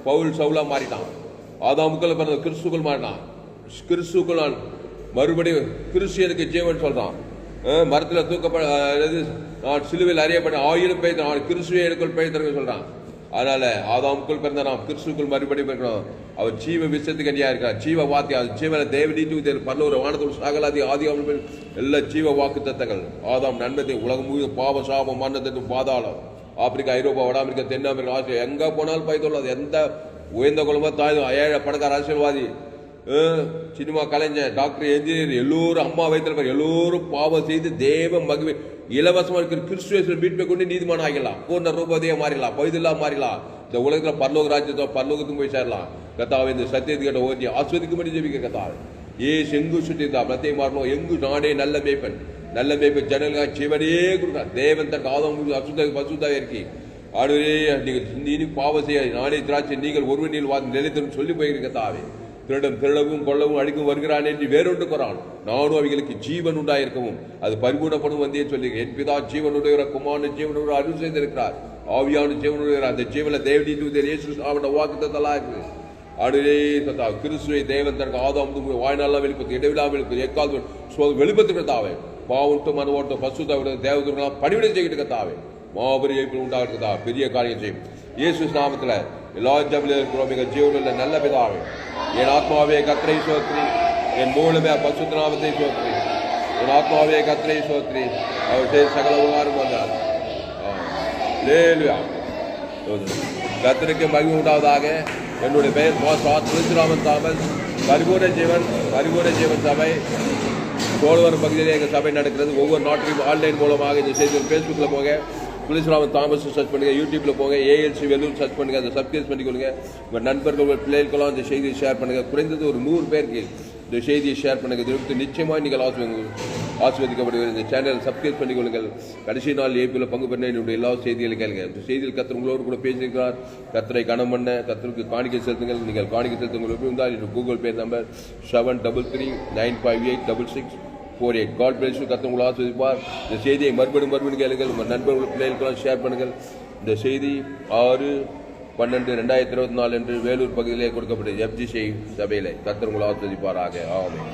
பவுல் சவுலா மாறிட்டான். ஆதாமுக்குள்ள பிறந்த கிறிஸ்துக்குள் மாறினான். கிறிஸ்துக்குள் மறுபடியும் கிறிஸ்து எனக்கு ஜீவன் சொல்றான். மரத்தில் தூக்கப்பட நான் சிலுவையில் அறியப்பட்ட 1000 பேர் நான் கிறிஸ்துவே எனக்குள் பேய்த்தருங்க சொல்றான். அதனால ஆதாமுக்குள் பிறந்த நாம் கிறிஸ்துக்குள் மறுபடியும் இருக்கிறோம். அவர் ஜீவ விஷயத்துக்கு அடியா இருக்கிறார். ஜீவ வார்த்தை ஜீவன தேவனீட்டு பல்லூர் வானத்தோடு சாகலாதி ஆதி எல்லா ஜீவ வாக்கு தத்தங்கள். ஆதாம் நன்மத்தை உலகம் முழுவதும் பாவ சாபம் மன்னத்தின் பாதாளம். ஆப்பிரிக்கா, ஐரோப்பா, வட அமெரிக்கா, தென் அமெரிக்கா, ஆஸ்திரேலியா எங்க போனாலும் பயத்தொள்ளாது. எந்த உயர்ந்த குடும்பம் தாய் ஏழை பணக்கார அரசியல்வாதி, சினிமா கலைஞர், டாக்டர், என்ஜினியர் எல்லோரும் அம்மா வைத்திருப்பார். எல்லோரும் பாவம் செய்து தேவ மகிமை இலவசமா இருக்கிற கிறிஸ்துவேஸ்வரர் மீட்பை கொண்டு நீதிமான் ஆகிடலாம். பூர்ண ரூபதையை மாறிடலாம், பழுதில்லா மாறிடலாம். இந்த உலகத்துல பரலோக ராஜ்யத்தோ பரலோகத்துக்கு போய் சேரலாம். கத்தாவை இந்த சத்தியத்தை கேட்ட ஓதி ஆஸ்வதிக்கும்படி ஜெபிக்க கத்தாவை. ஏசு எங்கு சுற்றிருந்தா பிரத்தியம் மாறணும். எங்கு நானே நல்ல மேய்ப்பன், நல்ல மேய்ப்பன் ஜனங்களுக்காக ஜீவனே கொடுக்குறான். தேவன் தனக்கு ஆதம் அசுத்த பசுத்தாக இருக்கி ஆடுவே நீங்கள் இனி பாவம் செய்ய நானே திராட்சை நீங்கள் ஒருவனில் நிலைத்தரும் சொல்லி போயிருக்கத்தாவே. திருடம் திருடவும் கொள்ளவும் அழிக்கும் வருகிறான் என்று வேறொன்று குறான். நானும் அவைகளுக்கு ஜீவன் உண்டாயிருக்கவும் அது பரிபூர்ணப்படும் வந்தே சொல்லி என் பிதா ஜீவனுடைய குமாரன் ஜீவனுடைய அருள் செய்திருக்கிறார். ஆவியான ஜீவனுடைய அந்த ஜீவன தேவனீட்டு இயேசு அவனோட வாக்குத்தத்தெல்லாம் இருக்குது. ஆடுவே கத்தா கிறிஸ்துவை தேவன் தனக்கு ஆதாம் வாய்நாளெல்லாம் வெளிப்பத்து இடைவிழா வெளிப்பது எக்கால் வெளிப்பத்து தாவே. பாவட்டும் மனவோட்டம் பசுத்தாவிட தேவதூர்களாம் பணிவிடை செய்கிட்டு கத்தாவே. மாபெரிய உண்டாகிறதா பெரிய காரியம் செய்யும். இயேசு நாமத்துல எல்லா ஜபல இருக்கிறோம். மிக ஜீவனுள்ள நல்ல பிதாவே, என் ஆத்மாவே கர்த்தரை சோத்ரி, என் மூலமே பசுத்த நாமத்தை சோத்ரி. என் ஆத்மாவே கர்த்தரை சோத்ரி, அவர் சகல உபகாரம் வந்தார். கர்த்தருக்கு மகிமை உண்டாவதாக. என்னுடைய பெயர் துளசிராமன் தாமஸ். பரிபூர்ண ஜீவன் சபை சோழவரம் பகுதியில் எங்கள் சபை நடக்கிறது. ஒவ்வொரு நாட்டிலும் ஆன்லைன் மூலமாக இந்த செய்தி ஃபேஸ்புக்கில் போங்க, துளசிராமன் தாமஸ் சர்ச் பண்ணுங்கள், யூடியூப்பில் போங்க, ஏஎல்சி வெல்லூர் சர்ச் பண்ணுங்கள், அதை சப்ஸ்கிரைப் பண்ணிக்கொள்ளுங்க. உங்கள் நண்பர்கள் உங்கள் பிள்ளைகளுக்கெல்லாம் இந்த செய்தியை ஷேர் பண்ணுங்கள். குறைந்தது ஒரு 100 பேருக்கு இந்த செய்தியை ஷேர் பண்ணுங்கள். நிச்சயமாக நீங்கள் ஆசீர்வதிக்கப்படுகிற இந்த சேனல் சப்ஸ்கிரைப் பண்ணிக்கொள்ளுங்கள். கடைசி நாள் ஏபியில் பங்கு பெற என்னுடைய எல்லா செய்திகளை கேளுங்க. இந்த செய்தியில் கர்த்தர் உங்களோடு கூட பேசியிருக்கிறார். கர்த்தரை கனம் பண்ண கர்த்தருக்கு காணிக்கை செலுத்துங்கள். நீங்கள் காணிக்கை செலுத்துங்கள் இருந்தால் Google Pay number 7339586648. God bless you. கர்த்தர் உங்களை ஆசீர்வதிப்பார். இந்த செய்தியை மறுபடியும் கேளுங்கள். உங்கள் நண்பர்கள் பிள்ளைகளுக்கெல்லாம் ஷேர் பண்ணுங்கள். இந்த செய்தி 6/12/2024 என்று வேலூர் பகுதியிலே கொடுக்கப்பட்ட FGC சபையிலே கர்த்தர் உங்களை ஆசீர்வதிப்பாராக. ஆமென்.